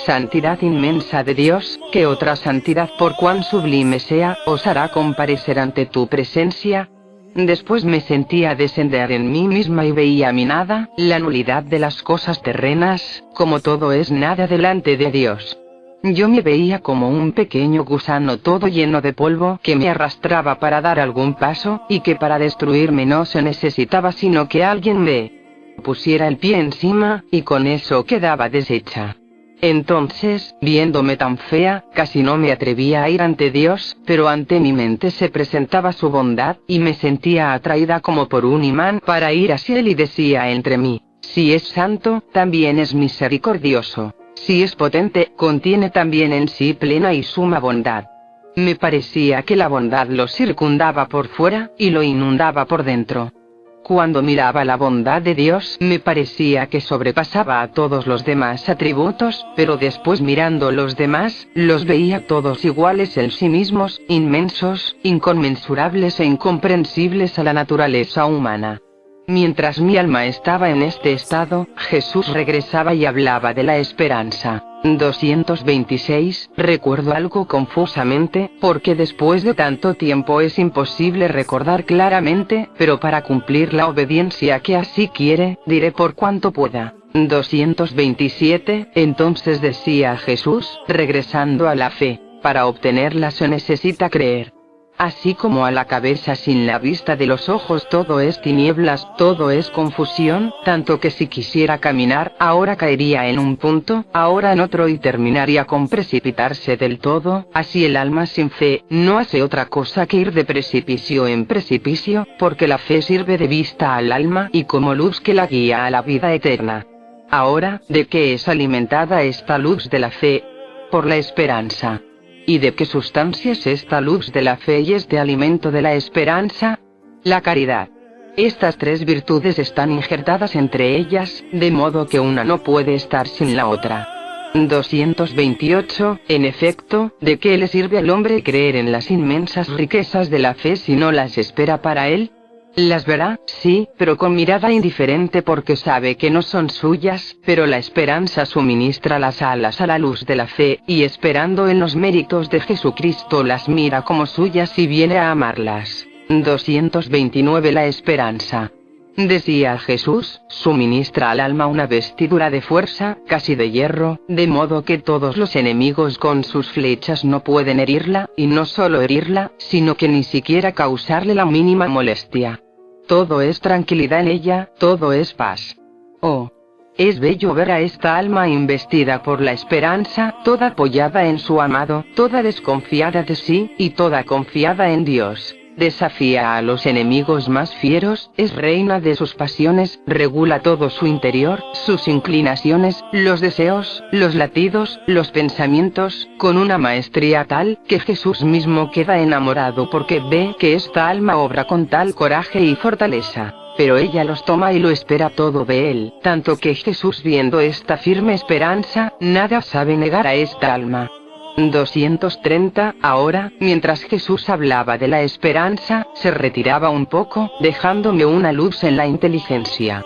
Santidad inmensa de Dios, que otra santidad, por cuán sublime sea, os hará comparecer ante tu presencia. Después me sentía descender en mí misma y veía mi nada, la nulidad de las cosas terrenas, como todo es nada delante de Dios. Yo me veía como un pequeño gusano todo lleno de polvo que me arrastraba para dar algún paso, y que para destruirme no se necesitaba sino que alguien me pusiera el pie encima, y con eso quedaba deshecha. Entonces, viéndome tan fea, casi no me atrevía a ir ante Dios, pero ante mi mente se presentaba su bondad, y me sentía atraída como por un imán para ir hacia él y decía entre mí: si es santo, también es misericordioso. Si es potente, contiene también en sí plena y suma bondad. Me parecía que la bondad lo circundaba por fuera, y lo inundaba por dentro. Cuando miraba la bondad de Dios me parecía que sobrepasaba a todos los demás atributos, pero después mirando los demás, los veía todos iguales en sí mismos, inmensos, inconmensurables e incomprensibles a la naturaleza humana. Mientras mi alma estaba en este estado, Jesús regresaba y hablaba de la esperanza. 226. Recuerdo algo confusamente, porque después de tanto tiempo es imposible recordar claramente, pero para cumplir la obediencia que así quiere, diré por cuanto pueda. 227. Entonces decía Jesús, regresando a la fe: para obtenerla se necesita creer. Así como a la cabeza sin la vista de los ojos todo es tinieblas, todo es confusión, tanto que si quisiera caminar, ahora caería en un punto, ahora en otro y terminaría con precipitarse del todo, así el alma sin fe, no hace otra cosa que ir de precipicio en precipicio, porque la fe sirve de vista al alma y como luz que la guía a la vida eterna. Ahora, ¿de qué es alimentada esta luz de la fe? Por la esperanza. ¿Y de qué sustancia es esta luz de la fe y este alimento de la esperanza? La caridad. Estas tres virtudes están injertadas entre ellas, de modo que una no puede estar sin la otra. 228. En efecto, ¿de qué le sirve al hombre creer en las inmensas riquezas de la fe si no las espera para él? Las verá, sí, pero con mirada indiferente porque sabe que no son suyas, pero la esperanza suministra las alas a la luz de la fe, y esperando en los méritos de Jesucristo las mira como suyas y viene a amarlas. 229. La esperanza. Decía Jesús, suministra al alma una vestidura de fuerza, casi de hierro, de modo que todos los enemigos con sus flechas no pueden herirla, y no solo herirla, sino que ni siquiera causarle la mínima molestia. Todo es tranquilidad en ella, todo es paz. Oh, es bello ver a esta alma investida por la esperanza, toda apoyada en su amado, toda desconfiada de sí, y toda confiada en Dios. Desafía a los enemigos más fieros, es reina de sus pasiones, regula todo su interior, sus inclinaciones, los deseos, los latidos, los pensamientos, con una maestría tal, que Jesús mismo queda enamorado porque ve que esta alma obra con tal coraje y fortaleza. Pero ella los toma y lo espera todo de él, tanto que Jesús, viendo esta firme esperanza, nada sabe negar a esta alma. 230. Ahora, mientras Jesús hablaba de la esperanza, se retiraba un poco, dejándome una luz en la inteligencia.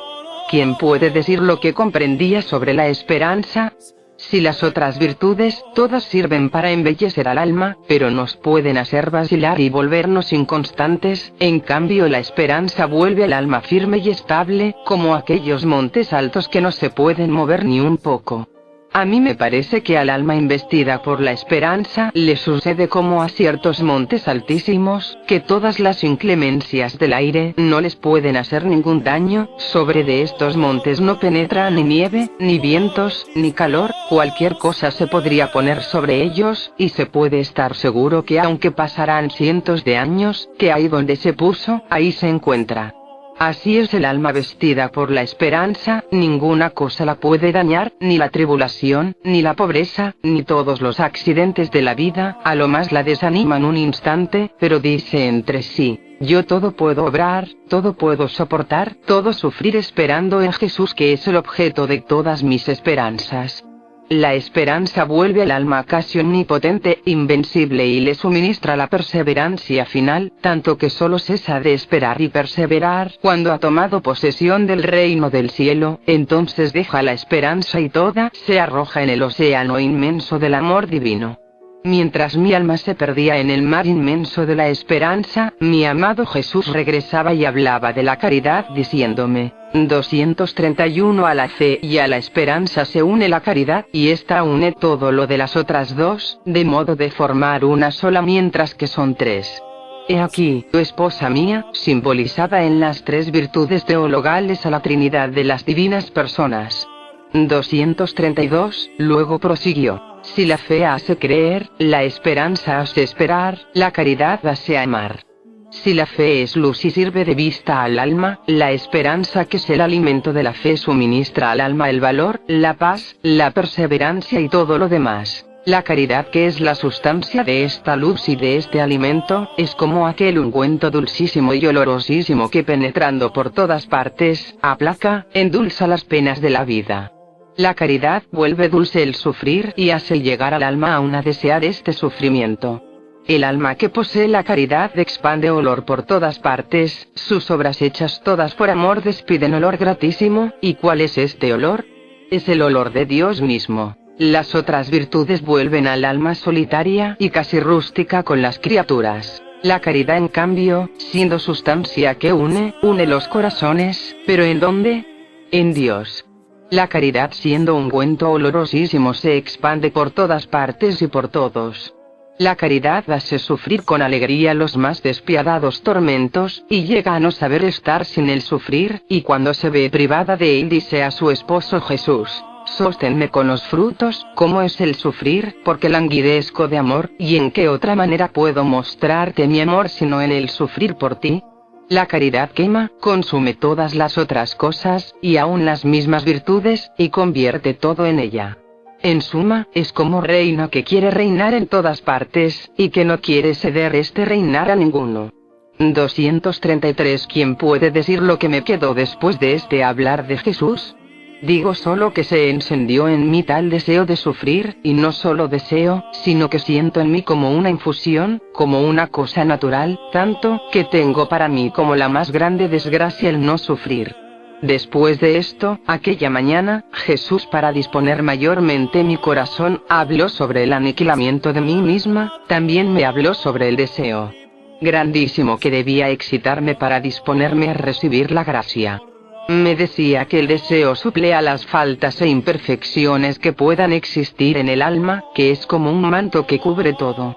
¿Quién puede decir lo que comprendía sobre la esperanza? Si las otras virtudes, todas sirven para embellecer al alma, pero nos pueden hacer vacilar y volvernos inconstantes, en cambio la esperanza vuelve al alma firme y estable, como aquellos montes altos que no se pueden mover ni un poco. A mí me parece que al alma investida por la esperanza le sucede como a ciertos montes altísimos, que todas las inclemencias del aire no les pueden hacer ningún daño. Sobre de estos montes no penetra ni nieve, ni vientos, ni calor, cualquier cosa se podría poner sobre ellos, y se puede estar seguro que aunque pasarán cientos de años, que ahí donde se puso, ahí se encuentra. Así es el alma vestida por la esperanza, ninguna cosa la puede dañar, ni la tribulación, ni la pobreza, ni todos los accidentes de la vida, a lo más la desaniman un instante, pero dice entre sí: yo todo puedo obrar, todo puedo soportar, todo sufrir esperando en Jesús, que es el objeto de todas mis esperanzas. La esperanza vuelve al alma casi omnipotente, invencible, y le suministra la perseverancia final, tanto que solo cesa de esperar y perseverar cuando ha tomado posesión del reino del cielo. Entonces deja la esperanza y toda se arroja en el océano inmenso del amor divino. Mientras mi alma se perdía en el mar inmenso de la esperanza, mi amado Jesús regresaba y hablaba de la caridad diciéndome: 231. A la fe y a la esperanza se une la caridad, y ésta une todo lo de las otras dos, de modo de formar una sola mientras que son tres. He aquí, tu esposa mía, simbolizada en las tres virtudes teologales a la Trinidad de las divinas personas. 232. Luego prosiguió: si la fe hace creer, la esperanza hace esperar, la caridad hace amar. Si la fe es luz y sirve de vista al alma, la esperanza, que es el alimento de la fe, suministra al alma el valor, la paz, la perseverancia y todo lo demás. La caridad, que es la sustancia de esta luz y de este alimento, es como aquel ungüento dulcísimo y olorosísimo que, penetrando por todas partes, aplaca, endulza las penas de la vida. La caridad vuelve dulce el sufrir y hace llegar al alma aún a desear este sufrimiento. El alma que posee la caridad expande olor por todas partes, sus obras hechas todas por amor despiden olor gratísimo. ¿Y cuál es este olor? Es el olor de Dios mismo. Las otras virtudes vuelven al alma solitaria y casi rústica con las criaturas. La caridad, en cambio, siendo sustancia que une los corazones, ¿pero en dónde? En Dios. La caridad, siendo ungüento olorosísimo, se expande por todas partes y por todos. La caridad hace sufrir con alegría los más despiadados tormentos, y llega a no saber estar sin el sufrir, y cuando se ve privada de él dice a su esposo Jesús: sosténme con los frutos. ¿Cómo es el sufrir? Porque languidezco de amor, ¿y en qué otra manera puedo mostrarte mi amor sino en el sufrir por ti? La caridad quema, consume todas las otras cosas, y aun las mismas virtudes, y convierte todo en ella. En suma, es como reina que quiere reinar en todas partes, y que no quiere ceder este reinar a ninguno. 233. ¿Quién puede decir lo que me quedó después de este hablar de Jesús? Digo solo que se encendió en mí tal deseo de sufrir, y no solo deseo, sino que siento en mí como una infusión, como una cosa natural, tanto, que tengo para mí como la más grande desgracia el no sufrir. Después de esto, aquella mañana, Jesús, para disponer mayormente mi corazón, habló sobre el aniquilamiento de mí misma, también me habló sobre el deseo grandísimo que debía excitarme para disponerme a recibir la gracia. Me decía que el deseo suple a las faltas e imperfecciones que puedan existir en el alma, que es como un manto que cubre todo.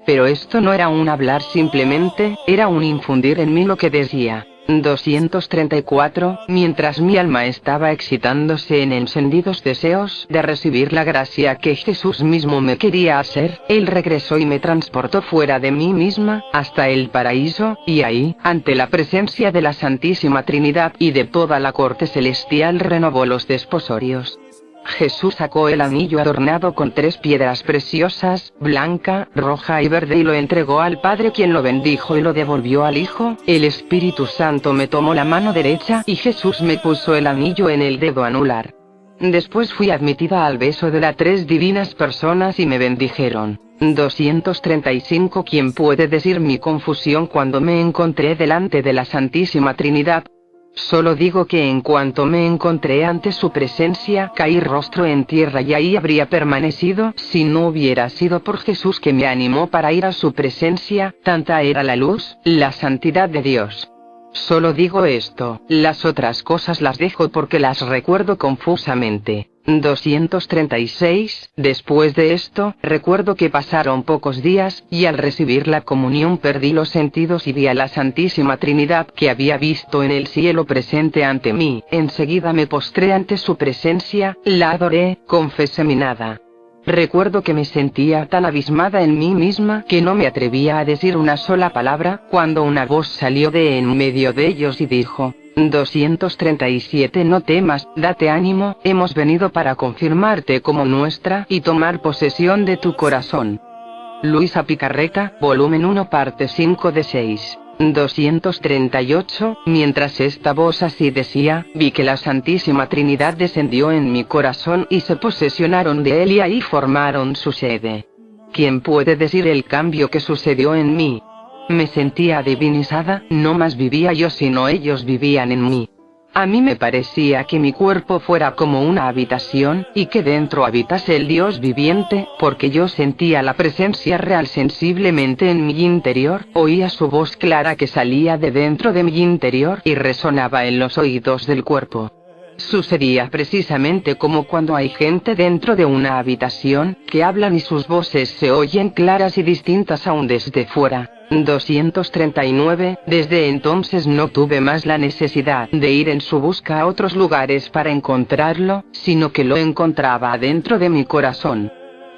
Pero esto no era un hablar simplemente, era un infundir en mí lo que decía. 234. Mientras mi alma estaba excitándose en encendidos deseos de recibir la gracia que Jesús mismo me quería hacer, Él regresó y me transportó fuera de mí misma, hasta el paraíso, y ahí, ante la presencia de la Santísima Trinidad y de toda la corte celestial, renovó los desposorios. Jesús sacó el anillo adornado con 3 piedras preciosas, blanca, roja y verde, y lo entregó al Padre, quien lo bendijo y lo devolvió al Hijo. El Espíritu Santo me tomó la mano derecha y Jesús me puso el anillo en el dedo anular. Después fui admitida al beso de las 3 divinas personas y me bendijeron. 235. ¿Quién puede decir mi confusión cuando me encontré delante de la Santísima Trinidad? Solo digo que en cuanto me encontré ante su presencia, caí rostro en tierra y ahí habría permanecido, si no hubiera sido por Jesús que me animó para ir a su presencia, tanta era la luz, la santidad de Dios. Solo digo esto, las otras cosas las dejo porque las recuerdo confusamente. 236. Después de esto, recuerdo que pasaron pocos días, y al recibir la comunión perdí los sentidos y vi a la Santísima Trinidad que había visto en el cielo presente ante mí. Enseguida me postré ante su presencia, la adoré, confesé mi nada. Recuerdo que me sentía tan abismada en mí misma que no me atrevía a decir una sola palabra, cuando una voz salió de en medio de ellos y dijo: 237. No temas, date ánimo, hemos venido para confirmarte como nuestra y tomar posesión de tu corazón. Luisa Picarreta, volumen 1, parte 5 de 6. 238. Mientras esta voz así decía, vi que la Santísima Trinidad descendió en mi corazón y se posesionaron de él y ahí formaron su sede. ¿Quién puede decir el cambio que sucedió en mí? Me sentía divinizada, no más vivía yo sino ellos vivían en mí. A mí me parecía que mi cuerpo fuera como una habitación, y que dentro habitase el Dios viviente, porque yo sentía la presencia real sensiblemente en mi interior, oía su voz clara que salía de dentro de mi interior y resonaba en los oídos del cuerpo. Sucedía precisamente como cuando hay gente dentro de una habitación, que hablan y sus voces se oyen claras y distintas aún desde fuera. 239. Desde entonces no tuve más la necesidad de ir en su busca a otros lugares para encontrarlo, sino que lo encontraba dentro de mi corazón.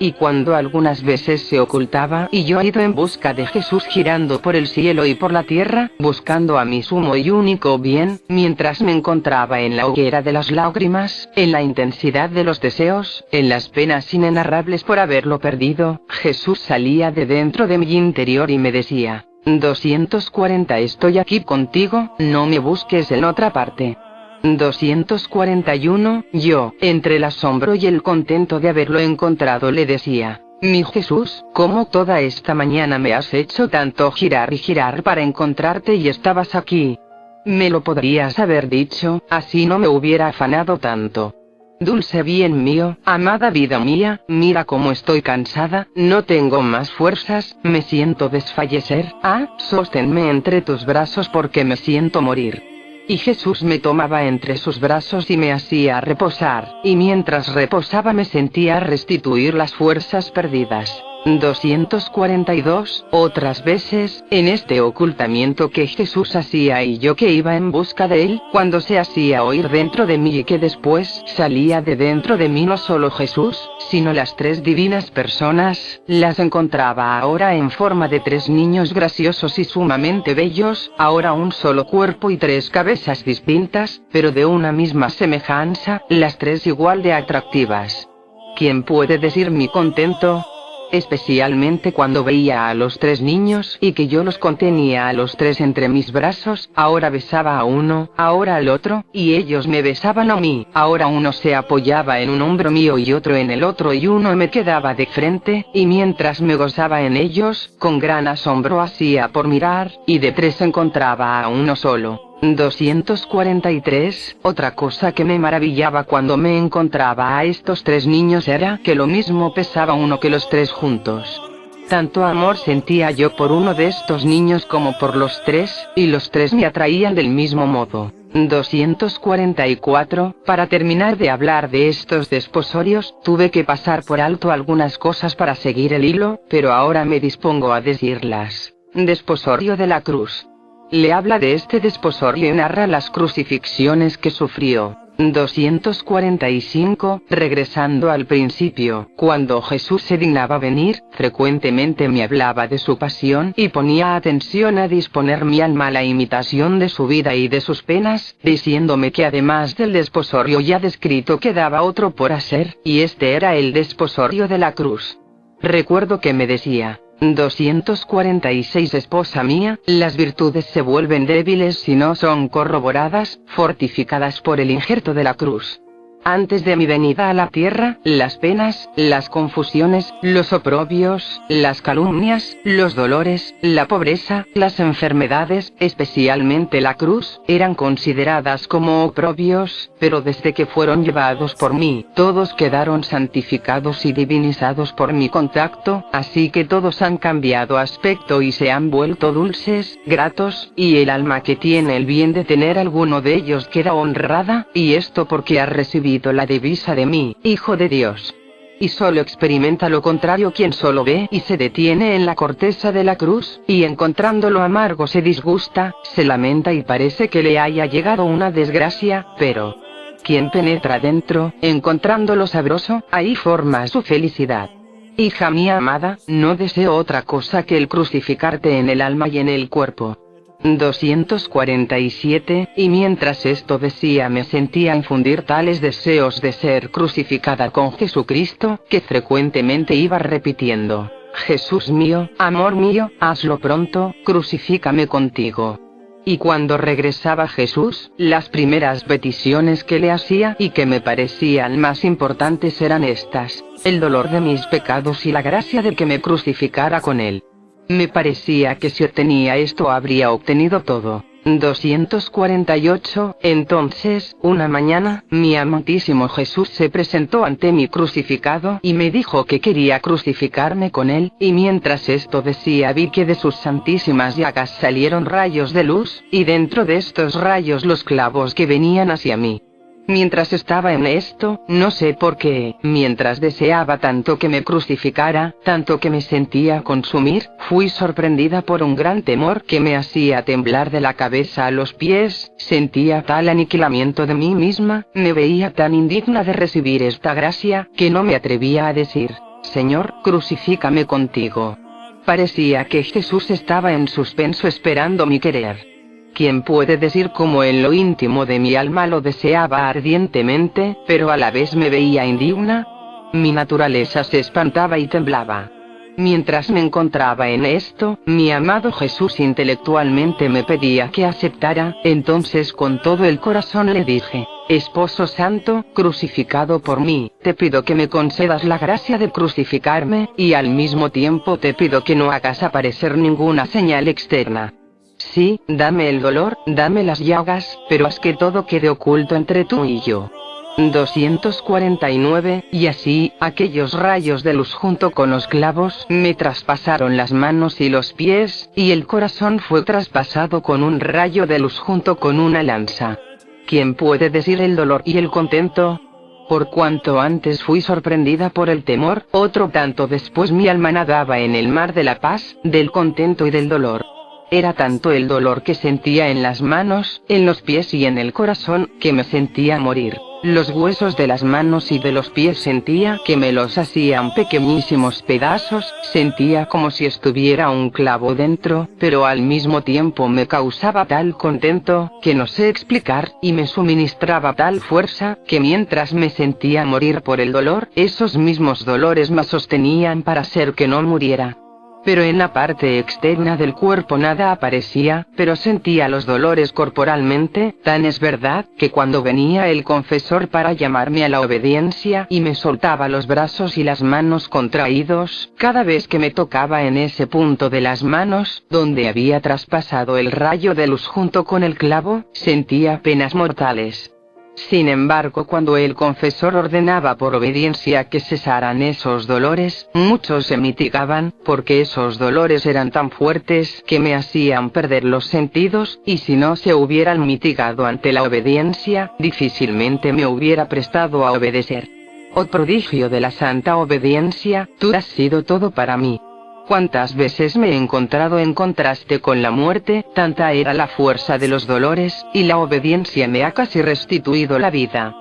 Y cuando algunas veces se ocultaba y yo he ido en busca de Jesús girando por el cielo y por la tierra, buscando a mi sumo y único bien, mientras me encontraba en la hoguera de las lágrimas, en la intensidad de los deseos, en las penas inenarrables por haberlo perdido, Jesús salía de dentro de mi interior y me decía: 240. Estoy aquí contigo, no me busques en otra parte. 241. Yo, entre el asombro y el contento de haberlo encontrado, le decía: mi Jesús, ¿cómo toda esta mañana me has hecho tanto girar y girar para encontrarte y estabas aquí? Me lo podrías haber dicho, así no me hubiera afanado tanto. Dulce bien mío, amada vida mía, mira cómo estoy cansada, no tengo más fuerzas, me siento desfallecer, sosténme entre tus brazos porque me siento morir. Y Jesús me tomaba entre sus brazos y me hacía reposar, y mientras reposaba me sentía restituir las fuerzas perdidas. 242. Otras veces, en este ocultamiento que Jesús hacía y yo que iba en busca de él, cuando se hacía oír dentro de mí y que después salía de dentro de mí no solo Jesús, sino las tres divinas personas, las encontraba ahora en forma de tres niños graciosos y sumamente bellos, ahora un solo cuerpo y tres cabezas distintas, pero de una misma semejanza, las tres igual de atractivas. ¿Quién puede decir mi contento? Especialmente cuando veía a los tres niños y que yo los contenía a los tres entre mis brazos, ahora besaba a uno, ahora al otro, y ellos me besaban a mí, ahora uno se apoyaba en un hombro mío y otro en el otro y uno me quedaba de frente, y mientras me gozaba en ellos, con gran asombro hacía por mirar, y de tres encontraba a uno solo. 243. Otra cosa que me maravillaba cuando me encontraba a estos tres niños era que lo mismo pesaba uno que los tres juntos. Tanto amor sentía yo por uno de estos niños como por los tres, y los tres me atraían del mismo modo. 244. Para terminar de hablar de estos desposorios, tuve que pasar por alto algunas cosas para seguir el hilo, pero ahora me dispongo a decirlas. Desposorio de la cruz. Le habla de este desposorio y narra las crucifixiones que sufrió. 245. Regresando al principio, cuando Jesús se dignaba venir, frecuentemente me hablaba de su pasión y ponía atención a disponer mi alma a la imitación de su vida y de sus penas, diciéndome que además del desposorio ya descrito quedaba otro por hacer, y este era el desposorio de la cruz. Recuerdo que me decía: 246. Esposa mía, las virtudes se vuelven débiles si no son corroboradas, fortificadas por el injerto de la cruz. Antes de mi venida a la tierra, las penas, las confusiones, los oprobios, las calumnias, los dolores, la pobreza, las enfermedades, especialmente la cruz, eran consideradas como oprobios, pero desde que fueron llevados por mí, todos quedaron santificados y divinizados por mi contacto, así que todos han cambiado aspecto y se han vuelto dulces, gratos, y el alma que tiene el bien de tener alguno de ellos queda honrada, y esto porque ha recibido la divisa de mí, Hijo de Dios. Y solo experimenta lo contrario quien solo ve y se detiene en la corteza de la cruz, y encontrándolo amargo se disgusta, se lamenta y parece que le haya llegado una desgracia, pero quien penetra dentro, encontrándolo sabroso, ahí forma su felicidad. Hija mía amada, no deseo otra cosa que el crucificarte en el alma y en el cuerpo. 247. Y mientras esto decía me sentía infundir tales deseos de ser crucificada con Jesucristo, que frecuentemente iba repitiendo: Jesús mío, amor mío, hazlo pronto, crucifícame contigo. Y cuando regresaba Jesús, las primeras peticiones que le hacía y que me parecían más importantes eran estas: el dolor de mis pecados y la gracia de que me crucificara con él. Me parecía que si obtenía esto habría obtenido todo. 248. Entonces, una mañana, mi amantísimo Jesús se presentó ante mí crucificado y me dijo que quería crucificarme con él, y mientras esto decía vi que de sus santísimas llagas salieron rayos de luz, y dentro de estos rayos los clavos que venían hacia mí. Mientras estaba en esto, no sé por qué, mientras deseaba tanto que me crucificara, tanto que me sentía consumir, fui sorprendida por un gran temor que me hacía temblar de la cabeza a los pies, sentía tal aniquilamiento de mí misma, me veía tan indigna de recibir esta gracia, que no me atrevía a decir: Señor, crucifícame contigo. Parecía que Jesús estaba en suspenso esperando mi querer. ¿Quién puede decir cómo en lo íntimo de mi alma lo deseaba ardientemente, pero a la vez me veía indigna? Mi naturaleza se espantaba y temblaba. Mientras me encontraba en esto, mi amado Jesús intelectualmente me pedía que aceptara, entonces con todo el corazón le dije: Esposo santo, crucificado por mí, te pido que me concedas la gracia de crucificarme, y al mismo tiempo te pido que no hagas aparecer ninguna señal externa. Sí, dame el dolor, dame las llagas, pero haz que todo quede oculto entre tú y yo. 249. Y así, aquellos rayos de luz junto con los clavos me traspasaron las manos y los pies, y el corazón fue traspasado con un rayo de luz junto con una lanza. ¿Quién puede decir el dolor y el contento? Por cuanto antes fui sorprendida por el temor, otro tanto después mi alma nadaba en el mar de la paz, del contento y del dolor. Era tanto el dolor que sentía en las manos, en los pies y en el corazón, que me sentía morir. Los huesos de las manos y de los pies sentía que me los hacían pequeñísimos pedazos, sentía como si estuviera un clavo dentro, pero al mismo tiempo me causaba tal contento, que no sé explicar, y me suministraba tal fuerza, que mientras me sentía morir por el dolor, esos mismos dolores me sostenían para hacer que no muriera. Pero en la parte externa del cuerpo nada aparecía, pero sentía los dolores corporalmente. Tan es verdad, que cuando venía el confesor para llamarme a la obediencia y me soltaba los brazos y las manos contraídos, cada vez que me tocaba en ese punto de las manos, donde había traspasado el rayo de luz junto con el clavo, sentía penas mortales. Sin embargo, cuando el confesor ordenaba por obediencia que cesaran esos dolores, muchos se mitigaban, porque esos dolores eran tan fuertes que me hacían perder los sentidos, y si no se hubieran mitigado ante la obediencia, difícilmente me hubiera prestado a obedecer. Oh prodigio de la santa obediencia, tú has sido todo para mí. Cuántas veces me he encontrado en contraste con la muerte, tanta era la fuerza de los dolores, y la obediencia me ha casi restituido la vida.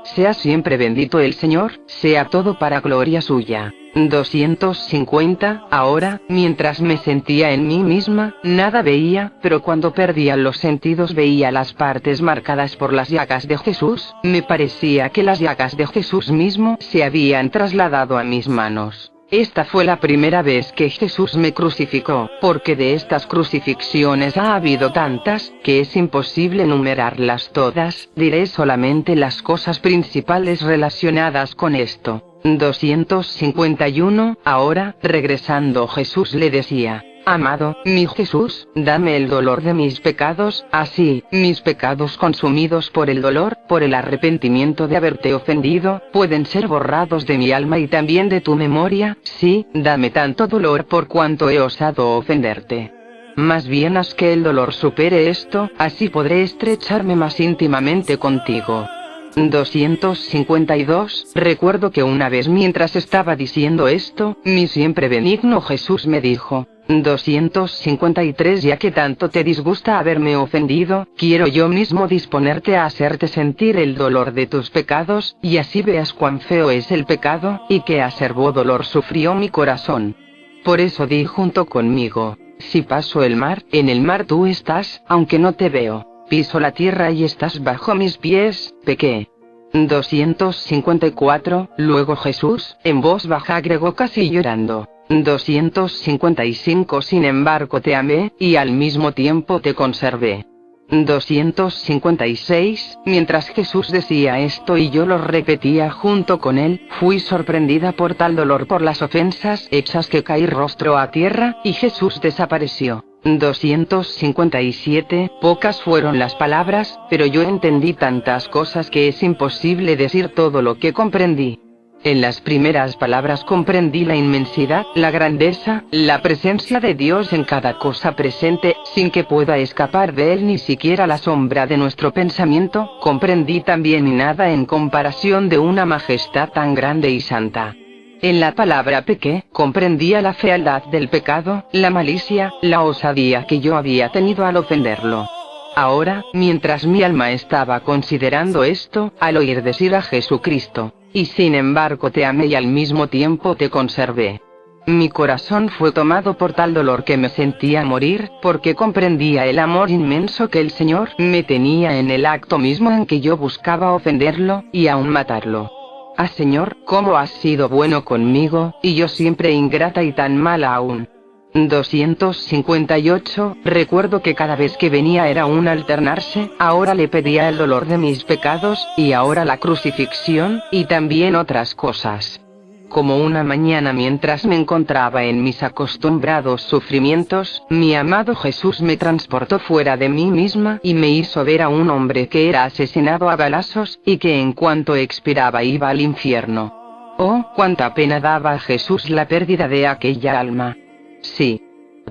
Sea siempre bendito el Señor, sea todo para gloria suya. 250. Ahora, mientras me sentía en mí misma, nada veía, pero cuando perdía los sentidos veía las partes marcadas por las llagas de Jesús. Me parecía que las llagas de Jesús mismo se habían trasladado a mis manos. Esta fue la primera vez que Jesús me crucificó, porque de estas crucifixiones ha habido tantas, que es imposible enumerarlas todas. Diré solamente las cosas principales relacionadas con esto. 251. Ahora, regresando Jesús le decía: Amado, mi Jesús, dame el dolor de mis pecados, así, mis pecados consumidos por el dolor, por el arrepentimiento de haberte ofendido, pueden ser borrados de mi alma y también de tu memoria. Sí, dame tanto dolor por cuanto he osado ofenderte. Más bien haz que el dolor supere esto, así podré estrecharme más íntimamente contigo. 252. Recuerdo que una vez mientras estaba diciendo esto, mi siempre benigno Jesús me dijo: 253. Ya que tanto te disgusta haberme ofendido, quiero yo mismo disponerte a hacerte sentir el dolor de tus pecados, y así veas cuán feo es el pecado, y qué acerbo dolor sufrió mi corazón. Por eso di junto conmigo: si paso el mar, en el mar tú estás, aunque no te veo. Piso la tierra y estás bajo mis pies, pequé. 254. Luego Jesús, en voz baja agregó casi llorando: 255. Sin embargo te amé, y al mismo tiempo te conservé. 256. Mientras Jesús decía esto y yo lo repetía junto con él, fui sorprendida por tal dolor por las ofensas hechas que caí rostro a tierra, y Jesús desapareció. 257. Pocas fueron las palabras, pero yo entendí tantas cosas que es imposible decir todo lo que comprendí. En las primeras palabras comprendí la inmensidad, la grandeza, la presencia de Dios en cada cosa presente, sin que pueda escapar de él ni siquiera la sombra de nuestro pensamiento. Comprendí también y nada en comparación de una majestad tan grande y santa. En la palabra pequé, comprendía la fealdad del pecado, la malicia, la osadía que yo había tenido al ofenderlo. Ahora, mientras mi alma estaba considerando esto, al oír decir a Jesucristo: y sin embargo te amé y al mismo tiempo te conservé, mi corazón fue tomado por tal dolor que me sentía morir, porque comprendía el amor inmenso que el Señor me tenía en el acto mismo en que yo buscaba ofenderlo, y aún matarlo. Ah Señor, cómo has sido bueno conmigo, y yo siempre ingrata y tan mala aún. 258. Recuerdo que cada vez que venía era un alternarse: ahora le pedía el dolor de mis pecados, y ahora la crucifixión, y también otras cosas. Como una mañana mientras me encontraba en mis acostumbrados sufrimientos, mi amado Jesús me transportó fuera de mí misma y me hizo ver a un hombre que era asesinado a balazos, y que en cuanto expiraba iba al infierno. Oh, cuánta pena daba a Jesús la pérdida de aquella alma. Sí.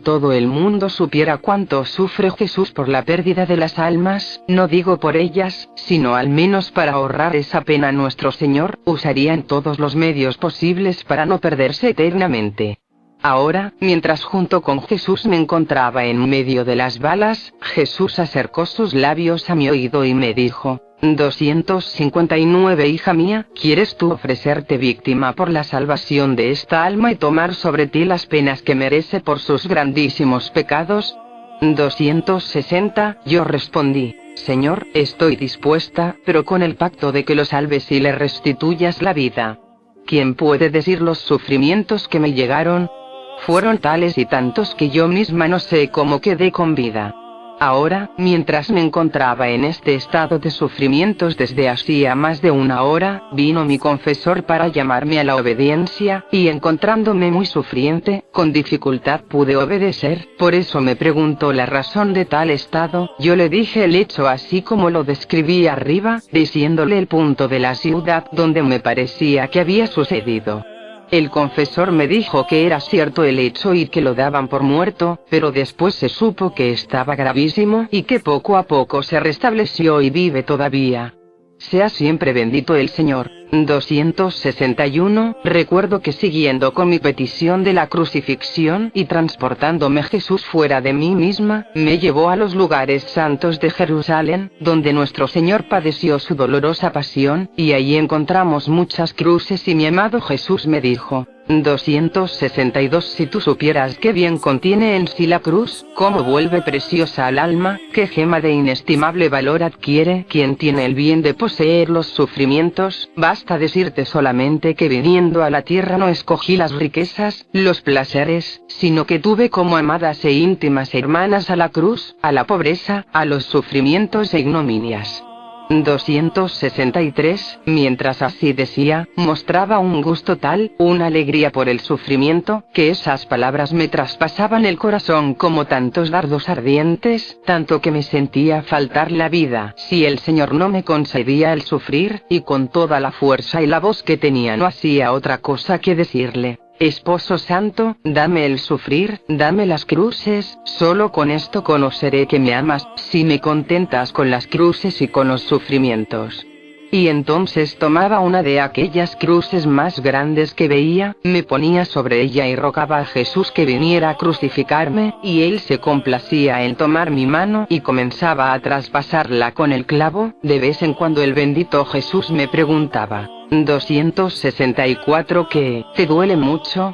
todo el mundo supiera cuánto sufre Jesús por la pérdida de las almas, no digo por ellas, sino al menos para ahorrar esa pena, nuestro Señor usaría en todos los medios posibles para no perderse eternamente. Ahora, mientras junto con Jesús me encontraba en medio de las balas, Jesús acercó sus labios a mi oído y me dijo: 259 Hija mía, ¿quieres tú ofrecerte víctima por la salvación de esta alma y tomar sobre ti las penas que merece por sus grandísimos pecados? 260 Yo respondí: Señor, estoy dispuesta, pero con el pacto de que lo salves y le restituyas la vida. ¿Quién puede decir los sufrimientos que me llegaron? Fueron tales y tantos que yo misma no sé cómo quedé con vida. Ahora, mientras me encontraba en este estado de sufrimientos desde hacía más de una hora, vino mi confesor para llamarme a la obediencia, y encontrándome muy sufriente, con dificultad pude obedecer. Por eso me preguntó la razón de tal estado. Yo le dije el hecho así como lo describí arriba, diciéndole el punto de la ciudad donde me parecía que había sucedido. El confesor me dijo que era cierto el hecho y que lo daban por muerto, pero después se supo que estaba gravísimo y que poco a poco se restableció y vive todavía. Sea siempre bendito el Señor. 261 Recuerdo que siguiendo con mi petición de la crucifixión y transportándome Jesús fuera de mí misma, me llevó a los lugares santos de Jerusalén, donde nuestro Señor padeció su dolorosa pasión, y allí encontramos muchas cruces y mi amado Jesús me dijo: 262 Si tú supieras qué bien contiene en sí la cruz, cómo vuelve preciosa al alma, qué gema de inestimable valor adquiere quien tiene el bien de poseer los sufrimientos, basta decirte solamente que viniendo a la tierra no escogí las riquezas, los placeres, sino que tuve como amadas e íntimas hermanas a la cruz, a la pobreza, a los sufrimientos e ignominias. 263 Mientras así decía, mostraba un gusto tal, una alegría por el sufrimiento, que esas palabras me traspasaban el corazón como tantos dardos ardientes, tanto que me sentía faltar la vida si el Señor no me concedía el sufrir, y con toda la fuerza y la voz que tenía no hacía otra cosa que decirle: Esposo santo, dame el sufrir, dame las cruces, solo con esto conoceré que me amas, si me contentas con las cruces y con los sufrimientos. Y entonces tomaba una de aquellas cruces más grandes que veía, me ponía sobre ella y rogaba a Jesús que viniera a crucificarme, y él se complacía en tomar mi mano y comenzaba a traspasarla con el clavo. De vez en cuando el bendito Jesús me preguntaba: 264 ¿Qué, te duele mucho?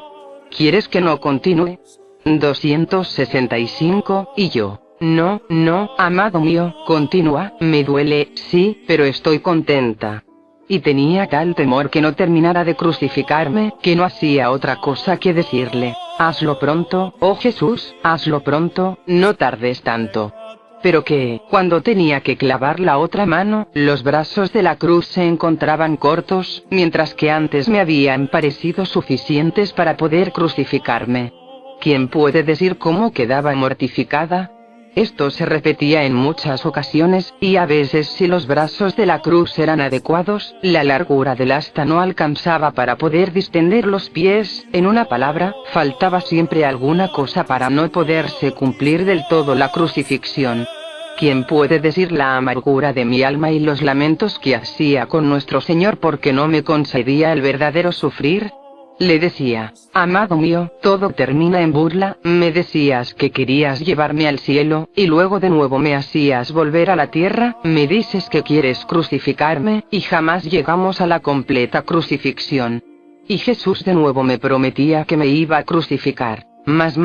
¿Quieres que no continúe? 265 Y yo: No, no, amado mío, continúa, me duele, sí, pero estoy contenta. Y tenía tal temor que no terminara de crucificarme, que no hacía otra cosa que decirle: Hazlo pronto, oh Jesús, hazlo pronto, no tardes tanto. Pero que, cuando tenía que clavar la otra mano, los brazos de la cruz se encontraban cortos, mientras que antes me habían parecido suficientes para poder crucificarme. ¿Quién puede decir cómo quedaba mortificada? Esto se repetía en muchas ocasiones, y a veces si los brazos de la cruz eran adecuados, la largura del asta no alcanzaba para poder distender los pies, en una palabra, faltaba siempre alguna cosa para no poderse cumplir del todo la crucifixión. ¿Quién puede decir la amargura de mi alma y los lamentos que hacía con nuestro Señor porque no me concedía el verdadero sufrir? Le decía: Amado mío, todo termina en burla, me decías que querías llevarme al cielo, y luego de nuevo me hacías volver a la tierra, me dices que quieres crucificarme, y jamás llegamos a la completa crucifixión. Y Jesús de nuevo me prometía que me iba a crucificar. Más.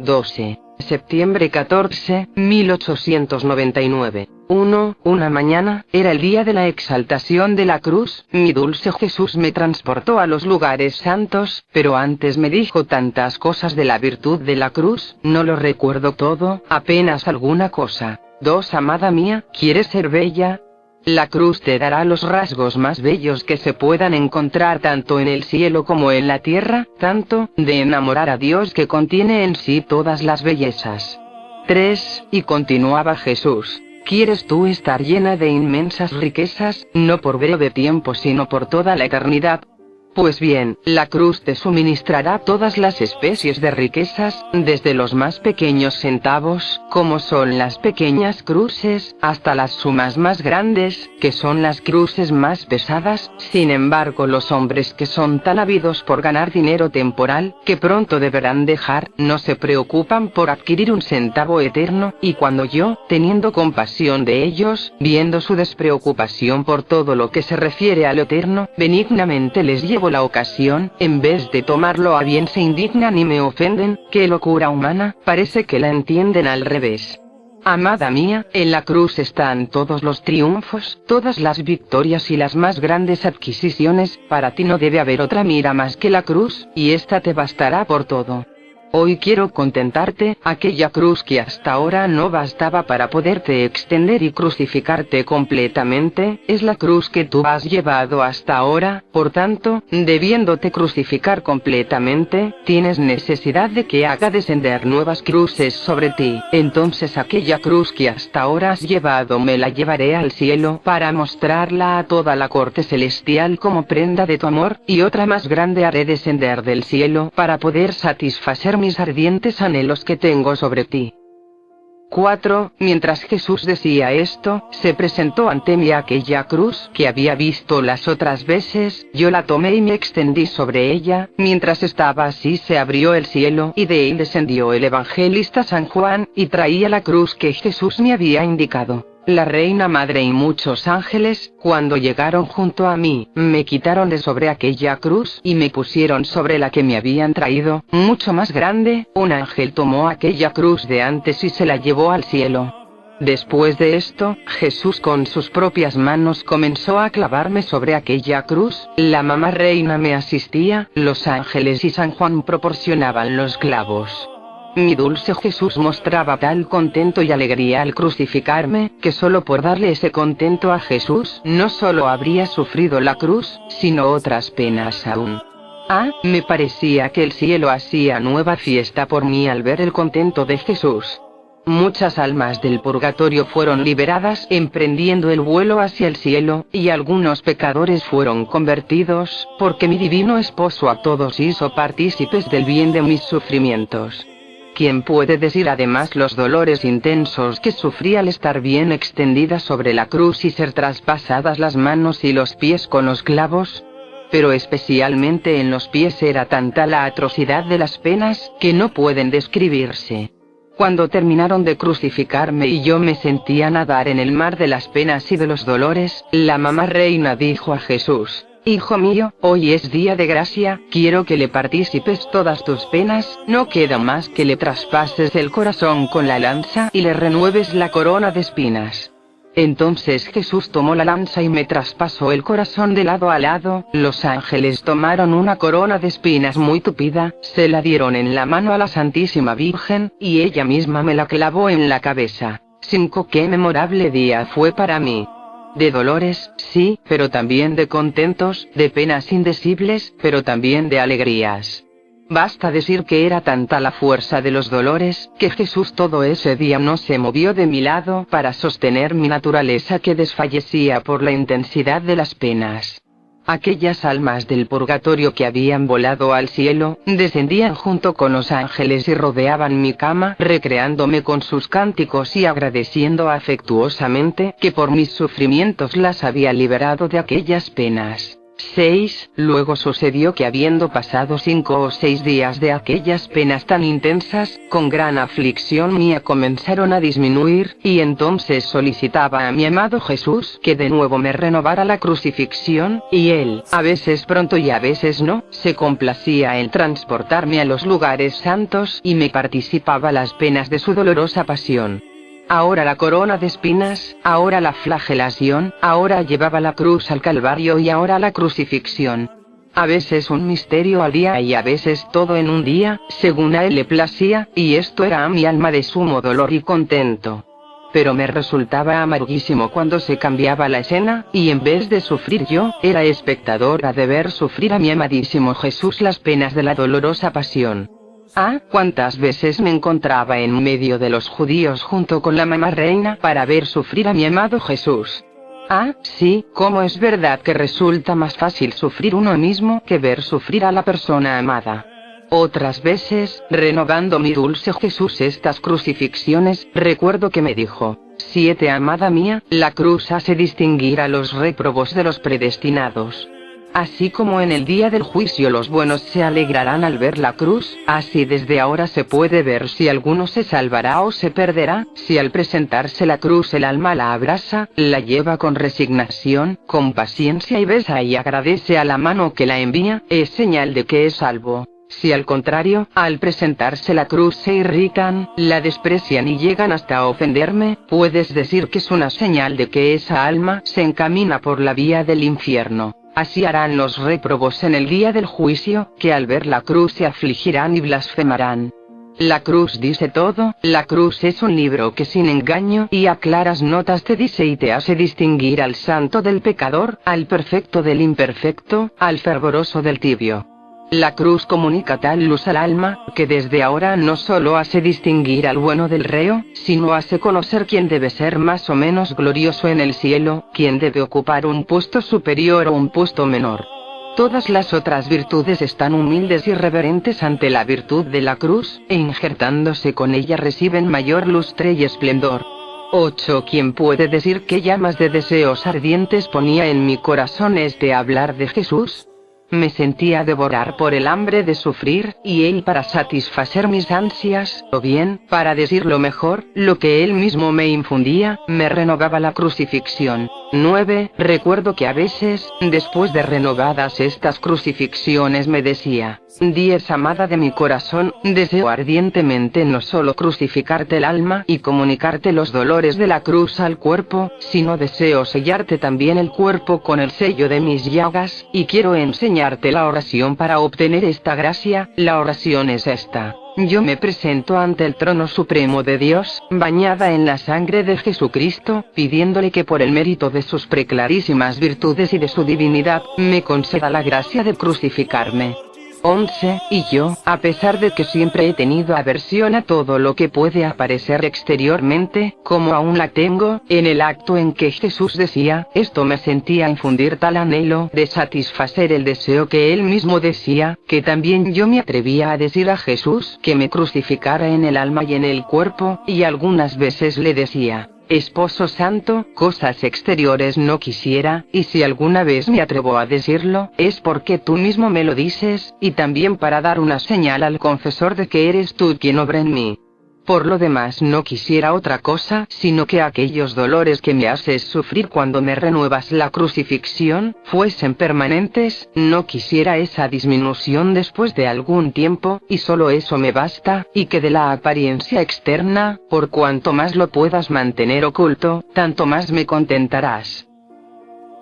12. Septiembre 14, 1899. Una mañana, era el día de la exaltación de la cruz, mi dulce Jesús me transportó a los lugares santos, pero antes me dijo tantas cosas de la virtud de la cruz, no lo recuerdo todo, apenas alguna cosa. 2 Amada mía, ¿quieres ser bella? La cruz te dará los rasgos más bellos que se puedan encontrar tanto en el cielo como en la tierra, tanto, de enamorar a Dios que contiene en sí todas las bellezas. 3 Y continuaba Jesús: ¿Quieres tú estar llena de inmensas riquezas, no por breve tiempo sino por toda la eternidad? Pues bien, la cruz te suministrará todas las especies de riquezas, desde los más pequeños centavos, como son las pequeñas cruces, hasta las sumas más grandes, que son las cruces más pesadas. Sin embargo, los hombres que son tan ávidos por ganar dinero temporal, que pronto deberán dejar, no se preocupan por adquirir un centavo eterno, y cuando yo, teniendo compasión de ellos, viendo su despreocupación por todo lo que se refiere a lo eterno, benignamente les llevo la ocasión, en vez de tomarlo a bien se indignan y me ofenden. ¡Qué locura humana! Parece que la entienden al revés. Amada mía, en la cruz están todos los triunfos, todas las victorias y las más grandes adquisiciones. Para ti no debe haber otra mira más que la cruz, y esta te bastará por todo. Hoy quiero contentarte. Aquella cruz que hasta ahora no bastaba para poderte extender y crucificarte completamente, es la cruz que tú has llevado hasta ahora. Por tanto, debiéndote crucificar completamente, tienes necesidad de que haga descender nuevas cruces sobre ti. Entonces aquella cruz que hasta ahora has llevado me la llevaré al cielo para mostrarla a toda la corte celestial como prenda de tu amor, y otra más grande haré descender del cielo para poder satisfacer mis ardientes anhelos que tengo sobre ti. 4. Mientras Jesús decía esto, se presentó ante mí aquella cruz que había visto las otras veces. Yo la tomé y me extendí sobre ella. Mientras estaba así se abrió el cielo, y de él descendió el evangelista San Juan, y traía la cruz que Jesús me había indicado. La Reina Madre y muchos ángeles, cuando llegaron junto a mí, me quitaron de sobre aquella cruz y me pusieron sobre la que me habían traído, mucho más grande. Un ángel tomó aquella cruz de antes y se la llevó al cielo. Después de esto, Jesús con sus propias manos comenzó a clavarme sobre aquella cruz. La mamá reina me asistía, los ángeles y San Juan proporcionaban los clavos. Mi dulce Jesús mostraba tal contento y alegría al crucificarme, que solo por darle ese contento a Jesús, no solo habría sufrido la cruz, sino otras penas aún. Me parecía que el cielo hacía nueva fiesta por mí al ver el contento de Jesús. Muchas almas del purgatorio fueron liberadas emprendiendo el vuelo hacia el cielo, y algunos pecadores fueron convertidos, porque mi divino esposo a todos hizo partícipes del bien de mis sufrimientos. ¿Quién puede decir además los dolores intensos que sufrí al estar bien extendida sobre la cruz y ser traspasadas las manos y los pies con los clavos? Pero especialmente en los pies era tanta la atrocidad de las penas, que no pueden describirse. Cuando terminaron de crucificarme y yo me sentía nadar en el mar de las penas y de los dolores, la mamá reina dijo a Jesús: Hijo mío, hoy es día de gracia, quiero que le participes todas tus penas, no queda más que le traspases el corazón con la lanza y le renueves la corona de espinas. Entonces Jesús tomó la lanza y me traspasó el corazón de lado a lado. Los ángeles tomaron una corona de espinas muy tupida, se la dieron en la mano a la Santísima Virgen, y ella misma me la clavó en la cabeza. 5. Qué memorable día fue para mí. De dolores, sí, pero también de contentos, de penas indecibles, pero también de alegrías. Basta decir que era tanta la fuerza de los dolores, que Jesús todo ese día no se movió de mi lado para sostener mi naturaleza que desfallecía por la intensidad de las penas. Aquellas almas del purgatorio que habían volado al cielo, descendían junto con los ángeles y rodeaban mi cama, recreándome con sus cánticos y agradeciendo afectuosamente que por mis sufrimientos las había liberado de aquellas penas. 6. Luego sucedió que habiendo pasado 5 o 6 días de aquellas penas tan intensas, con gran aflicción mía comenzaron a disminuir, y entonces solicitaba a mi amado Jesús que de nuevo me renovara la crucifixión, y él, a veces pronto y a veces no, se complacía en transportarme a los lugares santos y me participaba las penas de su dolorosa pasión. Ahora la corona de espinas, ahora la flagelación, ahora llevaba la cruz al Calvario y ahora la crucifixión. A veces un misterio al día y a veces todo en un día, según a él le placía, y esto era a mi alma de sumo dolor y contento. Pero me resultaba amarguísimo cuando se cambiaba la escena, y en vez de sufrir yo, era espectadora de ver sufrir a mi amadísimo Jesús las penas de la dolorosa pasión. Cuántas veces me encontraba en medio de los judíos junto con la mamá reina para ver sufrir a mi amado Jesús. Ah, sí, cómo es verdad que resulta más fácil sufrir uno mismo que ver sufrir a la persona amada. Otras veces, renovando mi dulce Jesús estas crucifixiones, recuerdo que me dijo: 7 Amada mía, la cruz hace distinguir a los réprobos de los predestinados. Así como en el día del juicio los buenos se alegrarán al ver la cruz, así desde ahora se puede ver si alguno se salvará o se perderá, si al presentarse la cruz el alma la abraza, la lleva con resignación, con paciencia y besa y agradece a la mano que la envía, es señal de que es salvo. Si al contrario, al presentarse la cruz se irritan, la desprecian y llegan hasta ofenderme, puedes decir que es una señal de que esa alma se encamina por la vía del infierno. Así harán los réprobos en el día del juicio, que al ver la cruz se afligirán y blasfemarán. La cruz dice todo, la cruz es un libro que sin engaño y a claras notas te dice y te hace distinguir al santo del pecador, al perfecto del imperfecto, al fervoroso del tibio. La cruz comunica tal luz al alma, que desde ahora no solo hace distinguir al bueno del reo, sino hace conocer quién debe ser más o menos glorioso en el cielo, quién debe ocupar un puesto superior o un puesto menor. Todas las otras virtudes están humildes y reverentes ante la virtud de la cruz, e injertándose con ella reciben mayor lustre y esplendor. 8. ¿Quién puede decir qué llamas de deseos ardientes ponía en mi corazón hablar de Jesús? Me sentía devorar por el hambre de sufrir, y él para satisfacer mis ansias, o bien, para decirlo mejor, lo que él mismo me infundía, me renovaba la crucifixión. 9. Recuerdo que a veces, después de renovadas estas crucifixiones me decía: 10 Amada de mi corazón, deseo ardientemente no solo crucificarte el alma y comunicarte los dolores de la cruz al cuerpo, sino deseo sellarte también el cuerpo con el sello de mis llagas, y quiero enseñarte la oración para obtener esta gracia. La oración es esta: yo me presento ante el trono supremo de Dios, bañada en la sangre de Jesucristo, pidiéndole que por el mérito de sus preclarísimas virtudes y de su divinidad, me conceda la gracia de crucificarme. 11. Y yo, a pesar de que siempre he tenido aversión a todo lo que puede aparecer exteriormente, como aún la tengo, en el acto en que Jesús decía esto me sentía infundir tal anhelo de satisfacer el deseo que él mismo decía, que también yo me atrevía a decir a Jesús que me crucificara en el alma y en el cuerpo, y algunas veces le decía: Esposo santo, cosas exteriores no quisiera, y si alguna vez me atrevo a decirlo, es porque tú mismo me lo dices, y también para dar una señal al confesor de que eres tú quien obra en mí. Por lo demás no quisiera otra cosa, sino que aquellos dolores que me haces sufrir cuando me renuevas la crucifixión, fuesen permanentes, no quisiera esa disminución después de algún tiempo, y solo eso me basta, y que de la apariencia externa, por cuanto más lo puedas mantener oculto, tanto más me contentarás.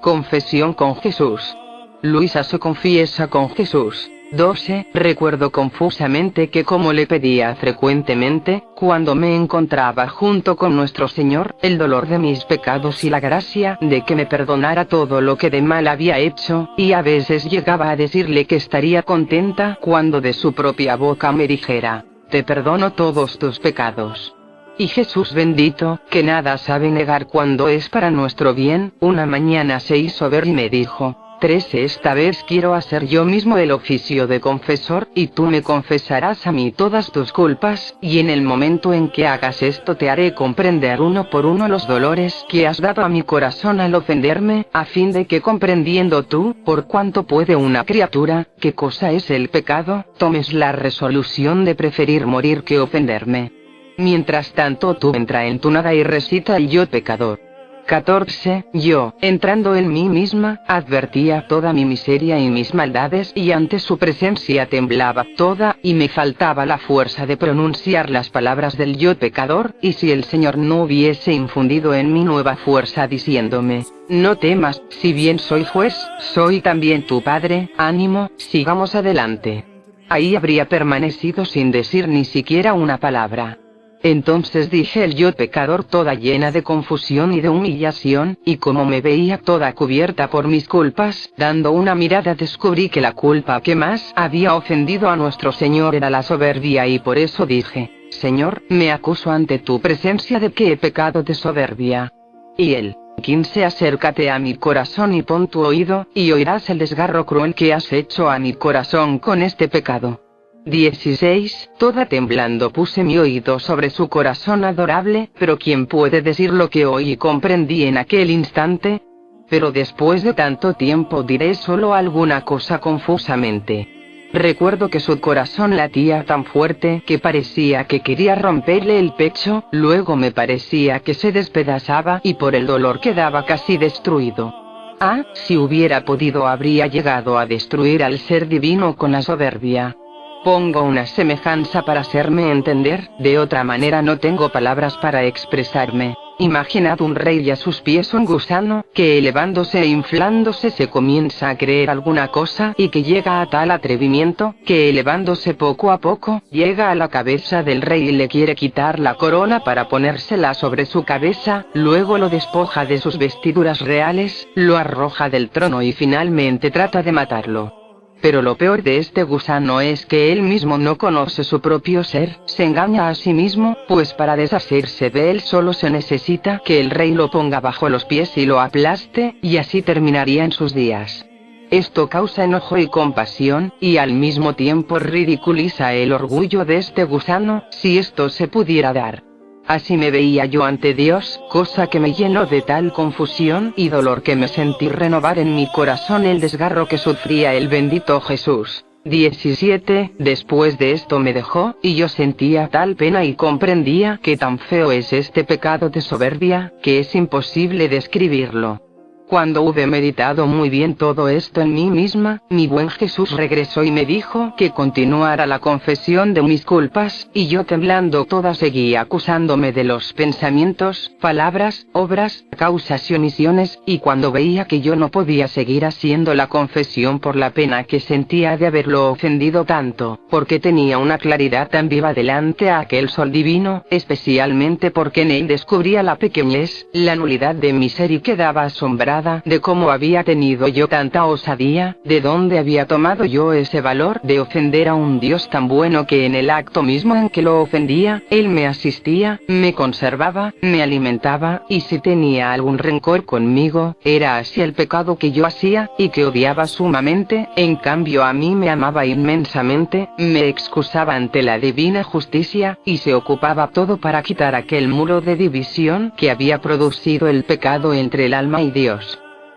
Confesión con Jesús. Luisa se confiesa con Jesús. 12. Recuerdo confusamente que como le pedía frecuentemente, cuando me encontraba junto con nuestro Señor, el dolor de mis pecados y la gracia de que me perdonara todo lo que de mal había hecho, y a veces llegaba a decirle que estaría contenta cuando de su propia boca me dijera: te perdono todos tus pecados. Y Jesús bendito, que nada sabe negar cuando es para nuestro bien, una mañana se hizo ver y me dijo: 13. Esta vez quiero hacer yo mismo el oficio de confesor, y tú me confesarás a mí todas tus culpas, y en el momento en que hagas esto te haré comprender uno por uno los dolores que has dado a mi corazón al ofenderme, a fin de que comprendiendo tú, por cuánto puede una criatura, qué cosa es el pecado, tomes la resolución de preferir morir que ofenderme. Mientras tanto tú entra en tu nada y recita el yo pecador. 14. Yo, entrando en mí misma, advertía toda mi miseria y mis maldades, y ante su presencia temblaba toda, y me faltaba la fuerza de pronunciar las palabras del yo pecador, y si el Señor no hubiese infundido en mí nueva fuerza diciéndome: no temas, si bien soy juez, soy también tu Padre, ánimo, sigamos adelante. Ahí habría permanecido sin decir ni siquiera una palabra. Entonces dije el yo pecador toda llena de confusión y de humillación, y como me veía toda cubierta por mis culpas, dando una mirada descubrí que la culpa que más había ofendido a nuestro Señor era la soberbia, y por eso dije: Señor, me acuso ante tu presencia de que he pecado de soberbia. Y él: 15 Acércate a mi corazón y pon tu oído, y oirás el desgarro cruel que has hecho a mi corazón con este pecado. 16 Toda temblando puse mi oído sobre su corazón adorable, pero ¿quién puede decir lo que oí y comprendí en aquel instante? Pero después de tanto tiempo diré solo alguna cosa confusamente. Recuerdo que su corazón latía tan fuerte que parecía que quería romperle el pecho, luego me parecía que se despedazaba y por el dolor quedaba casi destruido. Ah, si hubiera podido habría llegado a destruir al ser divino con la soberbia. Pongo una semejanza para hacerme entender, de otra manera no tengo palabras para expresarme. Imaginad un rey y a sus pies un gusano, que elevándose e inflándose se comienza a creer alguna cosa y que llega a tal atrevimiento, que elevándose poco a poco, llega a la cabeza del rey y le quiere quitar la corona para ponérsela sobre su cabeza, luego lo despoja de sus vestiduras reales, lo arroja del trono y finalmente trata de matarlo. Pero lo peor de este gusano es que él mismo no conoce su propio ser, se engaña a sí mismo, pues para deshacerse de él solo se necesita que el rey lo ponga bajo los pies y lo aplaste, y así terminarían sus días. Esto causa enojo y compasión, y al mismo tiempo ridiculiza el orgullo de este gusano, si esto se pudiera dar. Así me veía yo ante Dios, cosa que me llenó de tal confusión y dolor que me sentí renovar en mi corazón el desgarro que sufría el bendito Jesús. 17 Después de esto me dejó, y yo sentía tal pena y comprendía que tan feo es este pecado de soberbia, que es imposible describirlo. Cuando hube meditado muy bien todo esto en mí misma, mi buen Jesús regresó y me dijo que continuara la confesión de mis culpas, y yo temblando toda seguía acusándome de los pensamientos, palabras, obras, causas y omisiones, y cuando veía que yo no podía seguir haciendo la confesión por la pena que sentía de haberlo ofendido tanto, porque tenía una claridad tan viva delante a aquel sol divino, especialmente porque en él descubría la pequeñez, la nulidad de mi ser y quedaba asombrada de cómo había tenido yo tanta osadía, de dónde había tomado yo ese valor de ofender a un Dios tan bueno que en el acto mismo en que lo ofendía, Él me asistía, me conservaba, me alimentaba, y si tenía algún rencor conmigo, era hacia el pecado que yo hacía, y que odiaba sumamente, en cambio a mí me amaba inmensamente, me excusaba ante la divina justicia, y se ocupaba todo para quitar aquel muro de división que había producido el pecado entre el alma y Dios.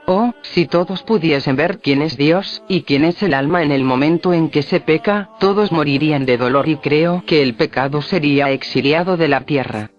Oh, si todos pudiesen ver quién es Dios, y quién es el alma en el momento en que se peca, todos morirían de dolor y creo que el pecado sería exiliado de la tierra.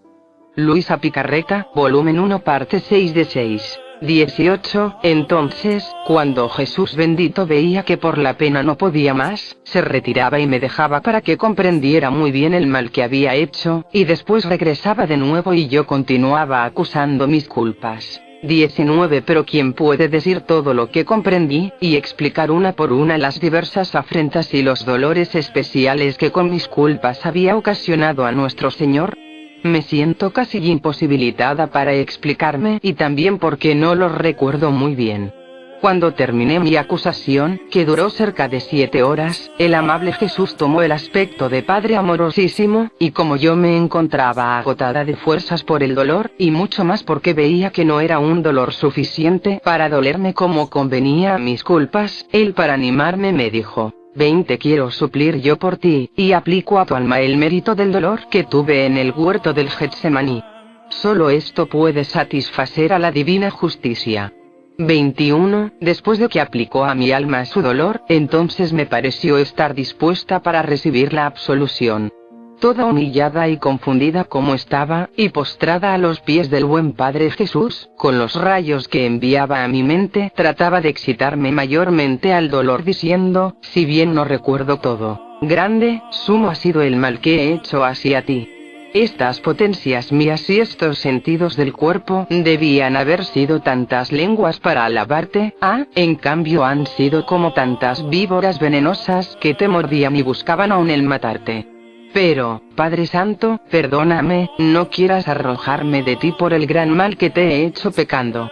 Luisa Picarreta, volumen 1 parte 6 de 6. 18 Entonces, cuando Jesús bendito veía que por la pena no podía más, se retiraba y me dejaba para que comprendiera muy bien el mal que había hecho, y después regresaba de nuevo y yo continuaba acusando mis culpas. 19 Pero ¿quién puede decir todo lo que comprendí, y explicar una por una las diversas afrentas y los dolores especiales que con mis culpas había ocasionado a nuestro Señor? Me siento casi imposibilitada para explicarme y también porque no lo recuerdo muy bien. Cuando terminé mi acusación, que duró cerca de 7 horas, el amable Jesús tomó el aspecto de Padre amorosísimo, y como yo me encontraba agotada de fuerzas por el dolor, y mucho más porque veía que no era un dolor suficiente para dolerme como convenía a mis culpas, Él para animarme me dijo: «Ven, te quiero suplir yo por ti, y aplico a tu alma el mérito del dolor que tuve en el huerto del Getsemaní. Solo esto puede satisfacer a la divina justicia». 21 Después de que aplicó a mi alma su dolor, entonces me pareció estar dispuesta para recibir la absolución. Toda humillada y confundida como estaba, y postrada a los pies del buen Padre Jesús, con los rayos que enviaba a mi mente, trataba de excitarme mayormente al dolor diciendo, si bien no recuerdo todo, grande, sumo ha sido el mal que he hecho hacia ti. Estas potencias mías y estos sentidos del cuerpo debían haber sido tantas lenguas para alabarte, en cambio han sido como tantas víboras venenosas que te mordían y buscaban aún el matarte. Pero, Padre Santo, perdóname, no quieras arrojarme de ti por el gran mal que te he hecho pecando.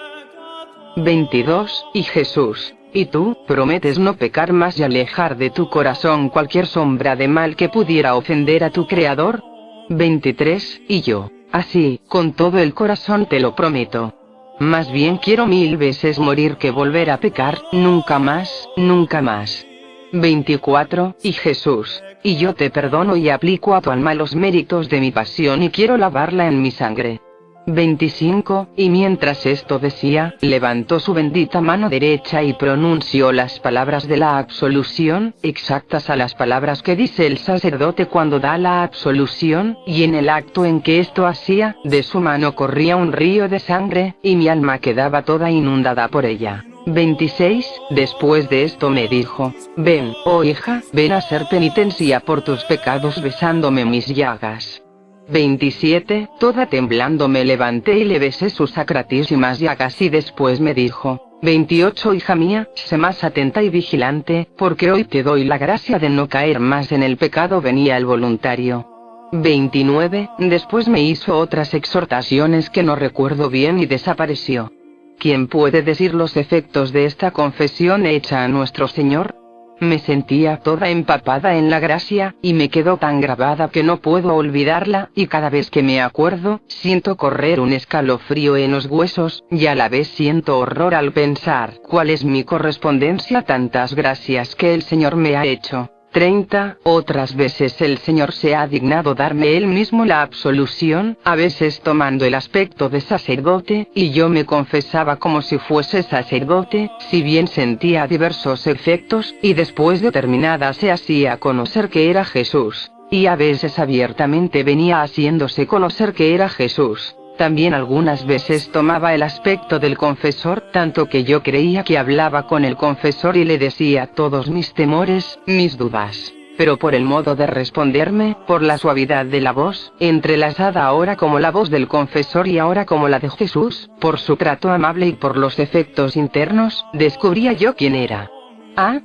22 Y Jesús, ¿y tú, prometes no pecar más y alejar de tu corazón cualquier sombra de mal que pudiera ofender a tu Creador? 23 Y yo, así, con todo el corazón te lo prometo. Más bien quiero 1000 veces morir que volver a pecar, nunca más, nunca más. 24. Y Jesús, y yo te perdono y aplico a tu alma los méritos de mi pasión y quiero lavarla en mi sangre. 25. Y mientras esto decía, levantó su bendita mano derecha y pronunció las palabras de la absolución, exactas a las palabras que dice el sacerdote cuando da la absolución, y en el acto en que esto hacía, de su mano corría un río de sangre, y mi alma quedaba toda inundada por ella. 26. Después de esto me dijo: ven, oh hija, ven a hacer penitencia por tus pecados besándome mis llagas. 27. Toda temblando me levanté y le besé sus sacratísimas llagas y después me dijo: 28. Hija mía, sé más atenta y vigilante, porque hoy te doy la gracia de no caer más en el pecado venial voluntario. 29. Después me hizo otras exhortaciones que no recuerdo bien y desapareció. ¿Quién puede decir los efectos de esta confesión hecha a nuestro Señor? Me sentía toda empapada en la gracia, y me quedó tan grabada que no puedo olvidarla, y cada vez que me acuerdo, siento correr un escalofrío en los huesos, y a la vez siento horror al pensar cuál es mi correspondencia a tantas gracias que el Señor me ha hecho. 30. Otras veces el Señor se ha dignado darme Él mismo la absolución, a veces tomando el aspecto de sacerdote, y yo me confesaba como si fuese sacerdote, si bien sentía diversos efectos, y después de terminada se hacía conocer que era Jesús, y a veces abiertamente venía haciéndose conocer que era Jesús. También algunas veces tomaba el aspecto del confesor, tanto que yo creía que hablaba con el confesor y le decía todos mis temores, mis dudas. Pero por el modo de responderme, por la suavidad de la voz, entrelazada ahora como la voz del confesor y ahora como la de Jesús, por su trato amable y por los efectos internos, descubría yo quién era.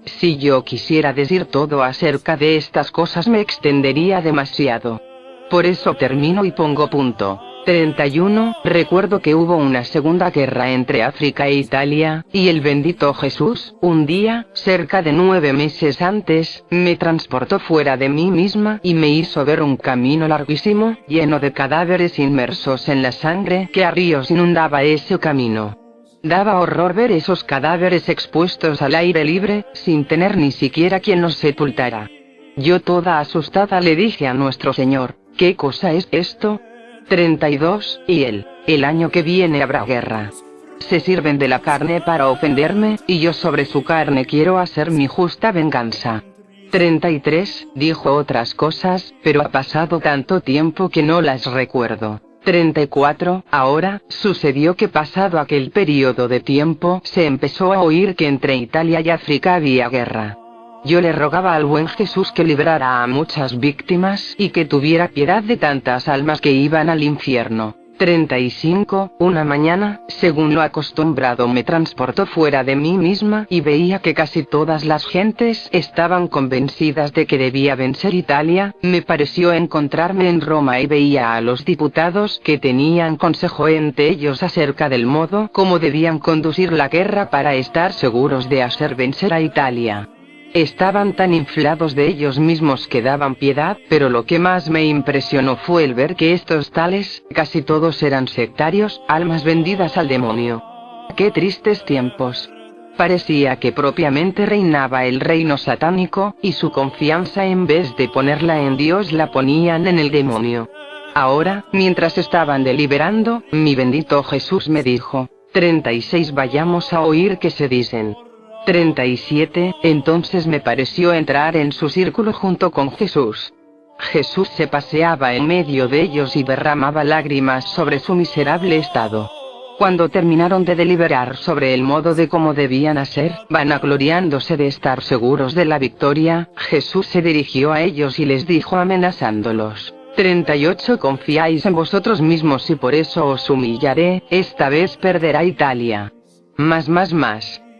Si yo quisiera decir todo acerca de estas cosas me extendería demasiado. Por eso termino y pongo punto. 31. Recuerdo que hubo una segunda guerra entre África e Italia, y el bendito Jesús, un día, cerca de 9 meses antes, me transportó fuera de mí misma y me hizo ver un camino larguísimo, lleno de cadáveres inmersos en la sangre que a ríos inundaba ese camino. Daba horror ver esos cadáveres expuestos al aire libre, sin tener ni siquiera quien los sepultara. Yo toda asustada le dije a nuestro Señor: ¿qué cosa es esto? 32. Y el año que viene habrá guerra. Se sirven de la carne para ofenderme, y yo sobre su carne quiero hacer mi justa venganza. 33. Dijo otras cosas, pero ha pasado tanto tiempo que no las recuerdo. 34. Ahora, sucedió que pasado aquel período de tiempo, se empezó a oír que entre Italia y África había guerra. Yo le rogaba al buen Jesús que librara a muchas víctimas y que tuviera piedad de tantas almas que iban al infierno. 35. Una mañana, según lo acostumbrado, me transportó fuera de mí misma y veía que casi todas las gentes estaban convencidas de que debía vencer Italia. Me pareció encontrarme en Roma y veía a los diputados que tenían consejo entre ellos acerca del modo como debían conducir la guerra para estar seguros de hacer vencer a Italia. Estaban tan inflados de ellos mismos que daban piedad, pero lo que más me impresionó fue el ver que estos tales, casi todos eran sectarios, almas vendidas al demonio. ¡Qué tristes tiempos! Parecía que propiamente reinaba el reino satánico, y su confianza en vez de ponerla en Dios la ponían en el demonio. Ahora, mientras estaban deliberando, mi bendito Jesús me dijo: 36. Vayamos a oír qué se dicen. 37. Entonces me pareció entrar en su círculo junto con Jesús. Jesús se paseaba en medio de ellos y derramaba lágrimas sobre su miserable estado. Cuando terminaron de deliberar sobre el modo de cómo debían hacer, vanagloriándose de estar seguros de la victoria, Jesús se dirigió a ellos y les dijo amenazándolos: 38. Confiáis en vosotros mismos y por eso os humillaré, esta vez perderá Italia. Más.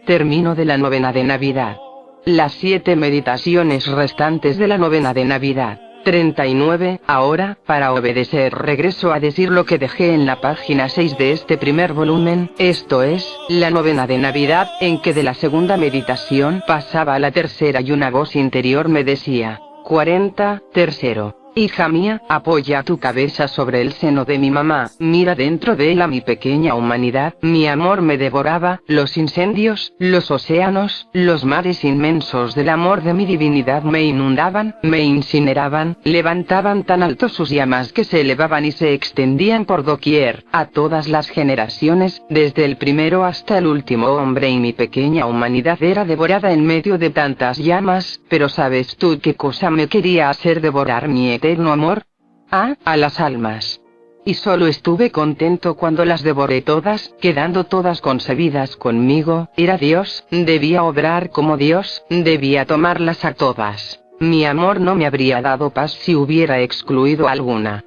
Termino de la novena de Navidad. Las 7 meditaciones restantes de la novena de Navidad. 39. Ahora, para obedecer, regreso a decir lo que dejé en la página 6 de este primer volumen, esto es, la novena de Navidad, en que de la segunda meditación pasaba a la tercera y una voz interior me decía: 40. Tercero. Hija mía, apoya tu cabeza sobre el seno de mi mamá, mira dentro de él a mi pequeña humanidad. Mi amor me devoraba, los incendios, los océanos, los mares inmensos del amor de mi divinidad me inundaban, me incineraban, levantaban tan alto sus llamas que se elevaban y se extendían por doquier, a todas las generaciones, desde el primero hasta el último hombre, y mi pequeña humanidad era devorada en medio de tantas llamas. Pero ¿sabes tú qué cosa me quería hacer devorar mi eterno amor? A las almas. Y solo estuve contento cuando las devoré todas, quedando todas concebidas conmigo. Era Dios, debía obrar como Dios, debía tomarlas a todas. Mi amor no me habría dado paz si hubiera excluido alguna.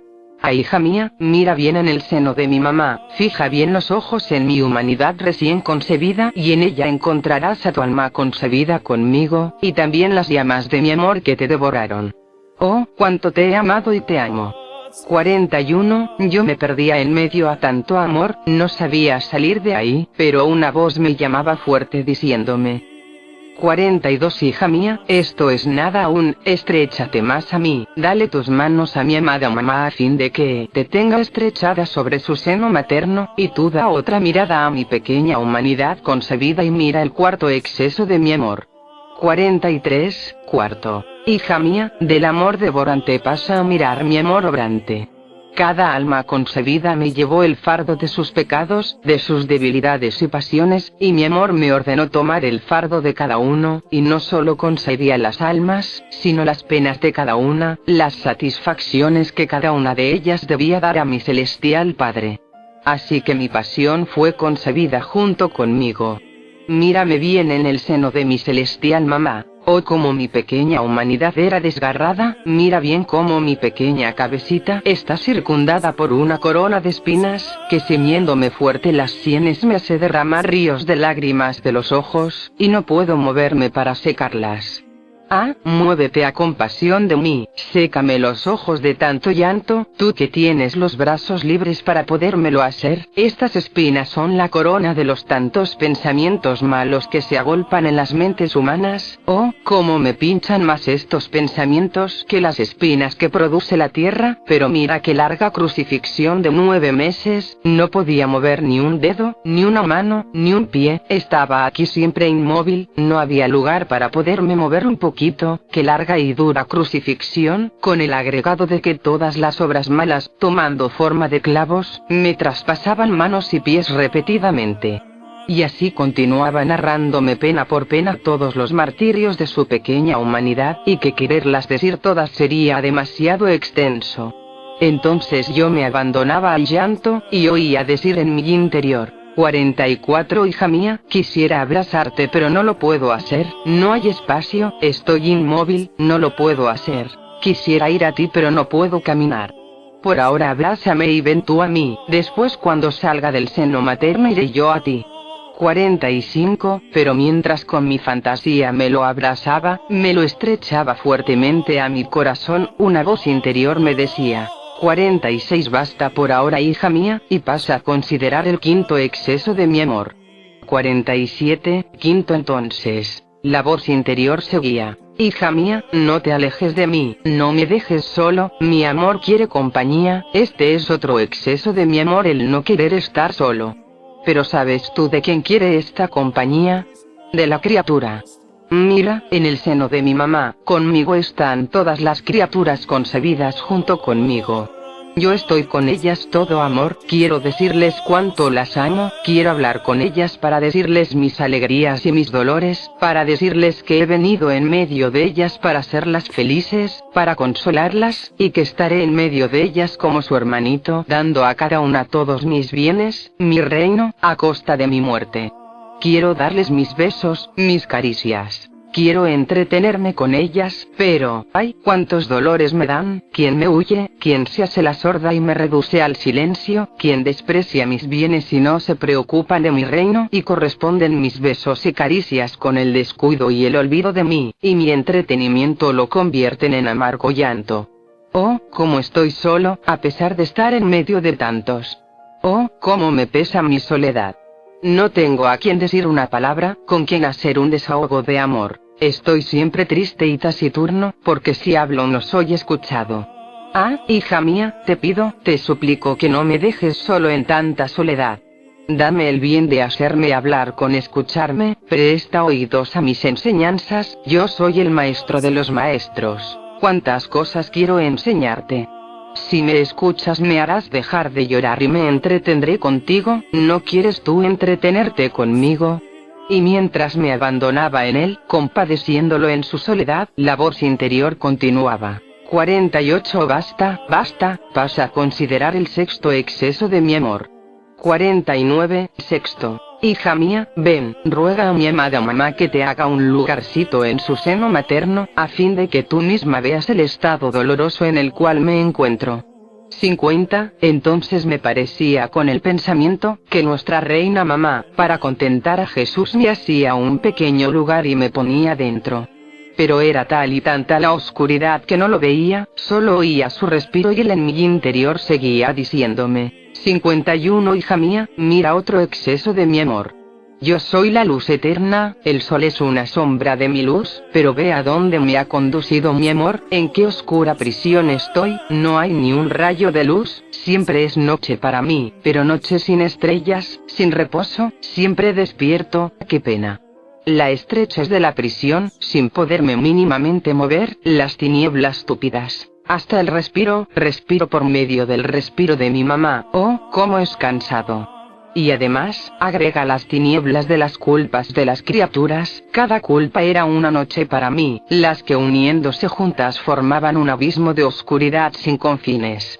Hija mía, mira bien en el seno de mi mamá, fija bien los ojos en mi humanidad recién concebida, y en ella encontrarás a tu alma concebida conmigo, y también las llamas de mi amor que te devoraron. Oh, cuánto te he amado y te amo. 41. Yo me perdía en medio a tanto amor, no sabía salir de ahí, pero una voz me llamaba fuerte diciéndome: 42. Hija mía, esto es nada aún, estréchate más a mí, dale tus manos a mi amada mamá a fin de que te tenga estrechada sobre su seno materno, y tú da otra mirada a mi pequeña humanidad concebida y mira el cuarto exceso de mi amor. 43. Cuarto. Hija mía, del amor devorante pasa a mirar mi amor obrante. Cada alma concebida me llevó el fardo de sus pecados, de sus debilidades y pasiones, y mi amor me ordenó tomar el fardo de cada uno, y no solo concebía las almas, sino las penas de cada una, las satisfacciones que cada una de ellas debía dar a mi celestial Padre. Así que mi pasión fue concebida junto conmigo. Mírame bien en el seno de mi celestial mamá. Oh, como mi pequeña humanidad era desgarrada, mira bien cómo mi pequeña cabecita está circundada por una corona de espinas, que ciñéndome fuerte las sienes me hace derramar ríos de lágrimas de los ojos, y no puedo moverme para secarlas. Muévete a compasión de mí, sécame los ojos de tanto llanto, tú que tienes los brazos libres para podérmelo hacer. Estas espinas son la corona de los tantos pensamientos malos que se agolpan en las mentes humanas. Oh, cómo me pinchan más estos pensamientos que las espinas que produce la tierra. Pero mira qué larga crucifixión de 9 meses, no podía mover ni un dedo, ni una mano, ni un pie, estaba aquí siempre inmóvil, no había lugar para poderme mover un poquito. Qué larga y dura crucifixión, con el agregado de que todas las obras malas, tomando forma de clavos, me traspasaban manos y pies repetidamente. Y así continuaba narrándome pena por pena todos los martirios de su pequeña humanidad, y que quererlas decir todas sería demasiado extenso. Entonces yo me abandonaba al llanto, y oía decir en mi interior: 44. Hija mía, quisiera abrazarte pero no lo puedo hacer, no hay espacio, estoy inmóvil, no lo puedo hacer. Quisiera ir a ti pero no puedo caminar. Por ahora abrázame y ven tú a mí, después cuando salga del seno materno iré yo a ti. 45. Pero mientras con mi fantasía me lo abrazaba, me lo estrechaba fuertemente a mi corazón, una voz interior me decía: 46. Basta por ahora, hija mía, y pasa a considerar el quinto exceso de mi amor. 47. Quinto. Entonces, la voz interior seguía: hija mía, no te alejes de mí, no me dejes solo, mi amor quiere compañía. Este es otro exceso de mi amor, el no querer estar solo. Pero ¿sabes tú de quién quiere esta compañía? De la criatura. Mira, en el seno de mi mamá, conmigo están todas las criaturas concebidas junto conmigo. Yo estoy con ellas todo amor, quiero decirles cuánto las amo, quiero hablar con ellas para decirles mis alegrías y mis dolores, para decirles que he venido en medio de ellas para hacerlas felices, para consolarlas, y que estaré en medio de ellas como su hermanito, dando a cada una todos mis bienes, mi reino, a costa de mi muerte. Quiero darles mis besos, mis caricias. Quiero entretenerme con ellas, pero, ¡ay, cuántos dolores me dan! ¿Quién me huye? ¿Quién se hace la sorda y me reduce al silencio? ¿Quién desprecia mis bienes y no se preocupa de mi reino? Y corresponden mis besos y caricias con el descuido y el olvido de mí, y mi entretenimiento lo convierten en amargo llanto. Oh, cómo estoy solo, a pesar de estar en medio de tantos. Oh, cómo me pesa mi soledad. No tengo a quien decir una palabra, con quien hacer un desahogo de amor. Estoy siempre triste y taciturno, porque si hablo no soy escuchado. Ah, hija mía, te pido, te suplico que no me dejes solo en tanta soledad. Dame el bien de hacerme hablar con escucharme, presta oídos a mis enseñanzas, yo soy el maestro de los maestros, cuántas cosas quiero enseñarte. Si me escuchas me harás dejar de llorar y me entretendré contigo, ¿no quieres tú entretenerte conmigo? Y mientras me abandonaba en él, compadeciéndolo en su soledad, la voz interior continuaba. 48 Basta, pasa a considerar el sexto exceso de mi amor. 49 Sexto. Hija mía, ven, ruega a mi amada mamá que te haga un lugarcito en su seno materno, a fin de que tú misma veas el estado doloroso en el cual me encuentro. 50. Entonces me parecía con el pensamiento, que nuestra reina mamá, para contentar a Jesús me hacía un pequeño lugar y me ponía dentro. Pero era tal y tanta la oscuridad que no lo veía, solo oía su respiro y él en mi interior seguía diciéndome. 51 Hija mía, mira otro exceso de mi amor. Yo soy la luz eterna, el sol es una sombra de mi luz, pero ve a dónde me ha conducido mi amor, en qué oscura prisión estoy, no hay ni un rayo de luz, siempre es noche para mí, pero noche sin estrellas, sin reposo, siempre despierto, qué pena. La estrechez de la prisión, sin poderme mínimamente mover, las tinieblas túpidas. Hasta el respiro por medio del respiro de mi mamá, oh, cómo es cansado. Y además, agrega las tinieblas de las culpas de las criaturas, cada culpa era una noche para mí, las que uniéndose juntas formaban un abismo de oscuridad sin confines.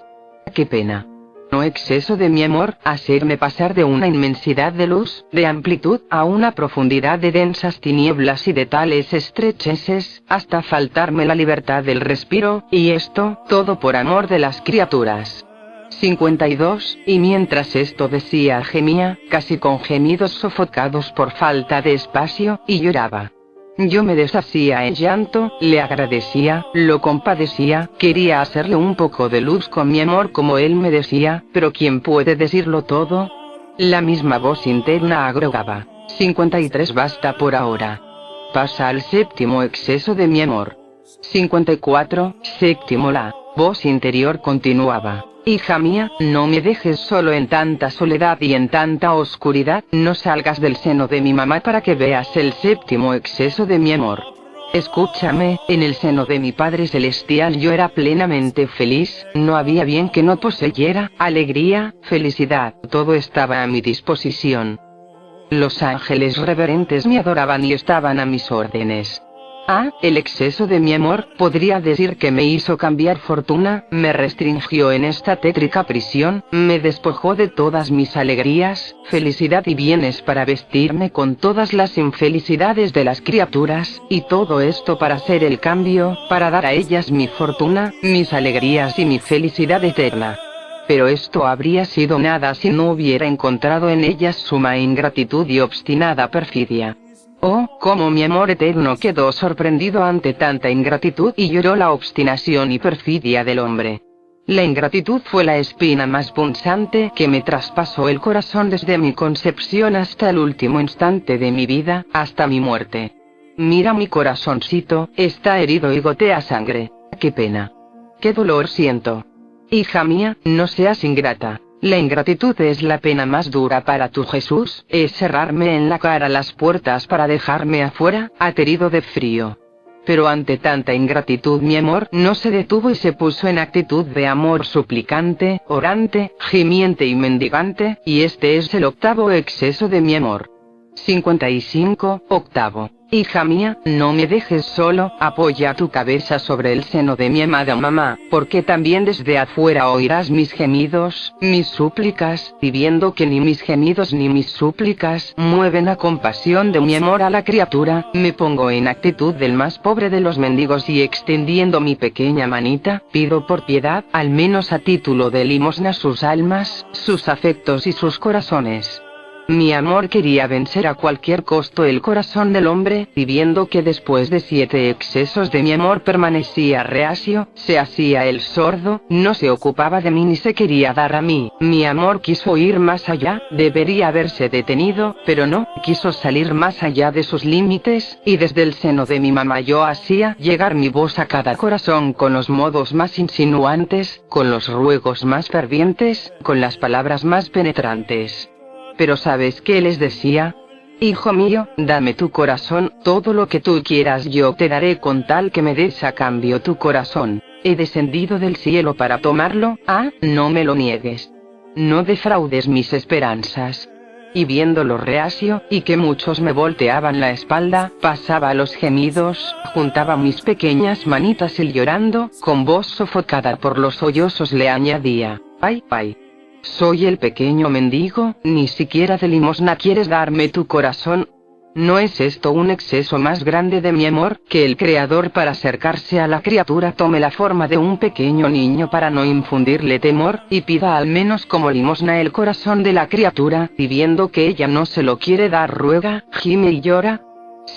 ¡Qué pena! No exceso de mi amor, hacerme pasar de una inmensidad de luz, de amplitud, a una profundidad de densas tinieblas y de tales estrecheces, hasta faltarme la libertad del respiro, y esto, todo por amor de las criaturas. 52. Y mientras esto decía gemía, casi con gemidos sofocados por falta de espacio, y lloraba. Yo me deshacía en llanto, le agradecía, lo compadecía, quería hacerle un poco de luz con mi amor como él me decía, pero ¿quién puede decirlo todo? La misma voz interna agregaba. 53 Basta por ahora. Pasa al séptimo exceso de mi amor. 54 Séptimo La voz interior continuaba. Hija mía, no me dejes solo en tanta soledad y en tanta oscuridad, no salgas del seno de mi mamá para que veas el séptimo exceso de mi amor. Escúchame, en el seno de mi Padre Celestial yo era plenamente feliz, no había bien que no poseyera, alegría, felicidad, todo estaba a mi disposición. Los ángeles reverentes me adoraban y estaban a mis órdenes. Ah, el exceso de mi amor, podría decir que me hizo cambiar fortuna, me restringió en esta tétrica prisión, me despojó de todas mis alegrías, felicidad y bienes para vestirme con todas las infelicidades de las criaturas, y todo esto para hacer el cambio, para dar a ellas mi fortuna, mis alegrías y mi felicidad eterna. Pero esto habría sido nada si no hubiera encontrado en ellas suma ingratitud y obstinada perfidia. Oh, cómo mi amor eterno quedó sorprendido ante tanta ingratitud y lloró la obstinación y perfidia del hombre. La ingratitud fue la espina más punzante que me traspasó el corazón desde mi concepción hasta el último instante de mi vida, hasta mi muerte. Mira mi corazoncito, está herido y gotea sangre. ¡Qué pena! ¡Qué dolor siento! Hija mía, no seas ingrata. La ingratitud es la pena más dura para tu Jesús, es cerrarme en la cara las puertas para dejarme afuera, aterido de frío. Pero ante tanta ingratitud mi amor no se detuvo y se puso en actitud de amor suplicante, orante, gimiente y mendigante, y este es el octavo exceso de mi amor. 55 Octavo. Hija mía, no me dejes solo, apoya tu cabeza sobre el seno de mi amada mamá, porque también desde afuera oirás mis gemidos, mis súplicas, y viendo que ni mis gemidos ni mis súplicas mueven a compasión de mi amor a la criatura, me pongo en actitud del más pobre de los mendigos y extendiendo mi pequeña manita, pido por piedad, al menos a título de limosna sus almas, sus afectos y sus corazones. Mi amor quería vencer a cualquier costo el corazón del hombre, y viendo que después de 7 excesos de mi amor permanecía reacio, se hacía el sordo, no se ocupaba de mí ni se quería dar a mí. Mi amor quiso ir más allá, debería haberse detenido, pero no, quiso salir más allá de sus límites, y desde el seno de mi mamá yo hacía llegar mi voz a cada corazón con los modos más insinuantes, con los ruegos más fervientes, con las palabras más penetrantes. Pero ¿sabes qué les decía? Hijo mío, dame tu corazón, todo lo que tú quieras yo te daré con tal que me des a cambio tu corazón. He descendido del cielo para tomarlo, no me lo niegues. No defraudes mis esperanzas. Y viéndolo reacio, y que muchos me volteaban la espalda, pasaba a los gemidos, juntaba mis pequeñas manitas y llorando, con voz sofocada por los sollozos le añadía, ay, ay. Soy el pequeño mendigo, ni siquiera de limosna quieres darme tu corazón. ¿No es esto un exceso más grande de mi amor, que el Creador para acercarse a la criatura tome la forma de un pequeño niño para no infundirle temor, y pida al menos como limosna el corazón de la criatura, y viendo que ella no se lo quiere dar ruega, gime y llora?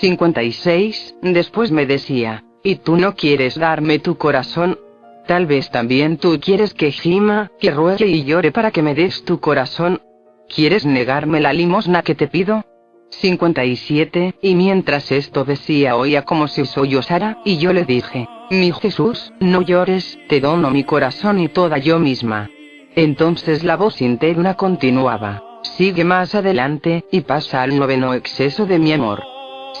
56. Después me decía, ¿y tú no quieres darme tu corazón? Tal vez también tú quieres que gima, que ruegue y llore para que me des tu corazón. ¿Quieres negarme la limosna que te pido? 57. Y mientras esto decía oía como si sollozara, y yo le dije, mi Jesús, no llores, te dono mi corazón y toda yo misma. Entonces la voz interna continuaba, sigue más adelante, y pasa al 9º exceso de mi amor.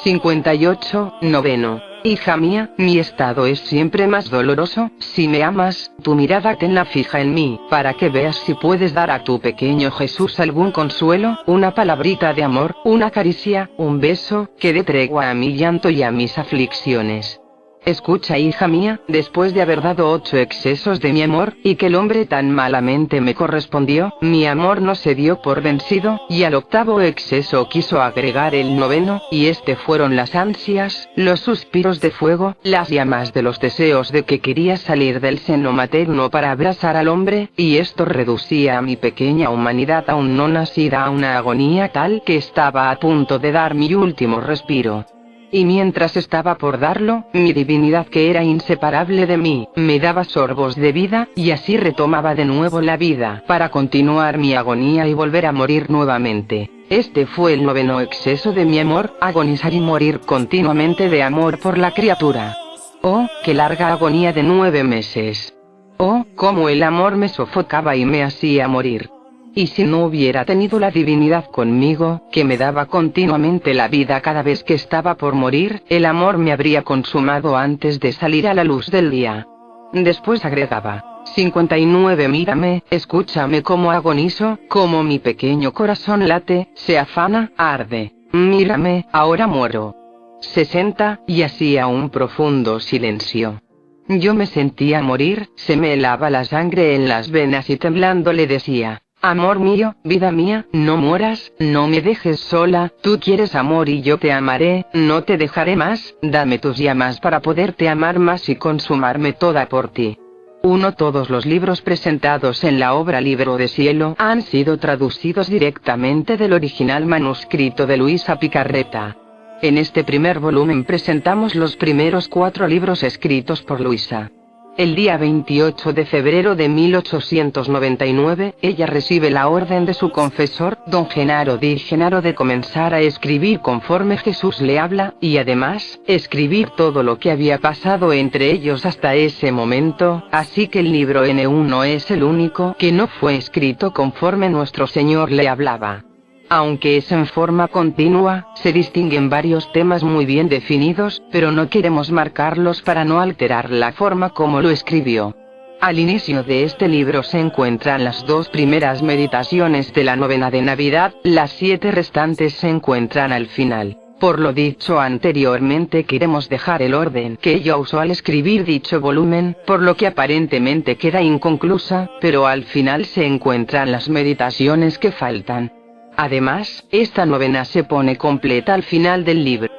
58. 9. Hija mía, mi estado es siempre más doloroso, si me amas, tu mirada tenla fija en mí, para que veas si puedes dar a tu pequeño Jesús algún consuelo, una palabrita de amor, una caricia, un beso, que dé tregua a mi llanto y a mis aflicciones. Escucha, hija mía, después de haber dado 8 excesos de mi amor, y que el hombre tan malamente me correspondió, mi amor no se dio por vencido, y al 8º exceso quiso agregar el 9º, y fueron las ansias, los suspiros de fuego, las llamas de los deseos de que quería salir del seno materno para abrazar al hombre, y esto reducía a mi pequeña humanidad aún no nacida a una agonía tal que estaba a punto de dar mi último respiro. Y mientras estaba por darlo, mi divinidad que era inseparable de mí, me daba sorbos de vida, y así retomaba de nuevo la vida, para continuar mi agonía y volver a morir nuevamente. Este fue el 9º exceso de mi amor, agonizar y morir continuamente de amor por la criatura. Oh, qué larga agonía de 9 meses. Oh, cómo el amor me sofocaba y me hacía morir. Y si no hubiera tenido la divinidad conmigo, que me daba continuamente la vida cada vez que estaba por morir, el amor me habría consumado antes de salir a la luz del día. Después agregaba, 59. Mírame, escúchame cómo agonizo, cómo mi pequeño corazón late, se afana, arde. Mírame, ahora muero. 60. Y hacía un profundo silencio. Yo me sentía morir, se me helaba la sangre en las venas y temblando le decía, amor mío, vida mía, no mueras, no me dejes sola, tú quieres amor y yo te amaré, no te dejaré más, dame tus llamas para poderte amar más y consumarme toda por ti. 1. Todos los libros presentados en la obra Libro de Cielo han sido traducidos directamente del original manuscrito de Luisa Picarreta. En este primer volumen presentamos los primeros 4 libros escritos por Luisa. El día 28 de febrero de 1899, ella recibe la orden de su confesor, don Genaro Di Genaro, de comenzar a escribir conforme Jesús le habla, y además, escribir todo lo que había pasado entre ellos hasta ese momento, así que el libro N1 es el único que no fue escrito conforme nuestro Señor le hablaba. Aunque es en forma continua, se distinguen varios temas muy bien definidos, pero no queremos marcarlos para no alterar la forma como lo escribió. Al inicio de este libro se encuentran las 2 primeras meditaciones de la novena de Navidad, las 7 restantes se encuentran al final. Por lo dicho anteriormente queremos dejar el orden que ella usó al escribir dicho volumen, por lo que aparentemente queda inconclusa, pero al final se encuentran las meditaciones que faltan. Además, esta novena se pone completa al final del libro.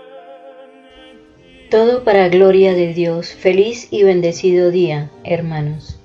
Todo para gloria de Dios. Feliz y bendecido día, hermanos.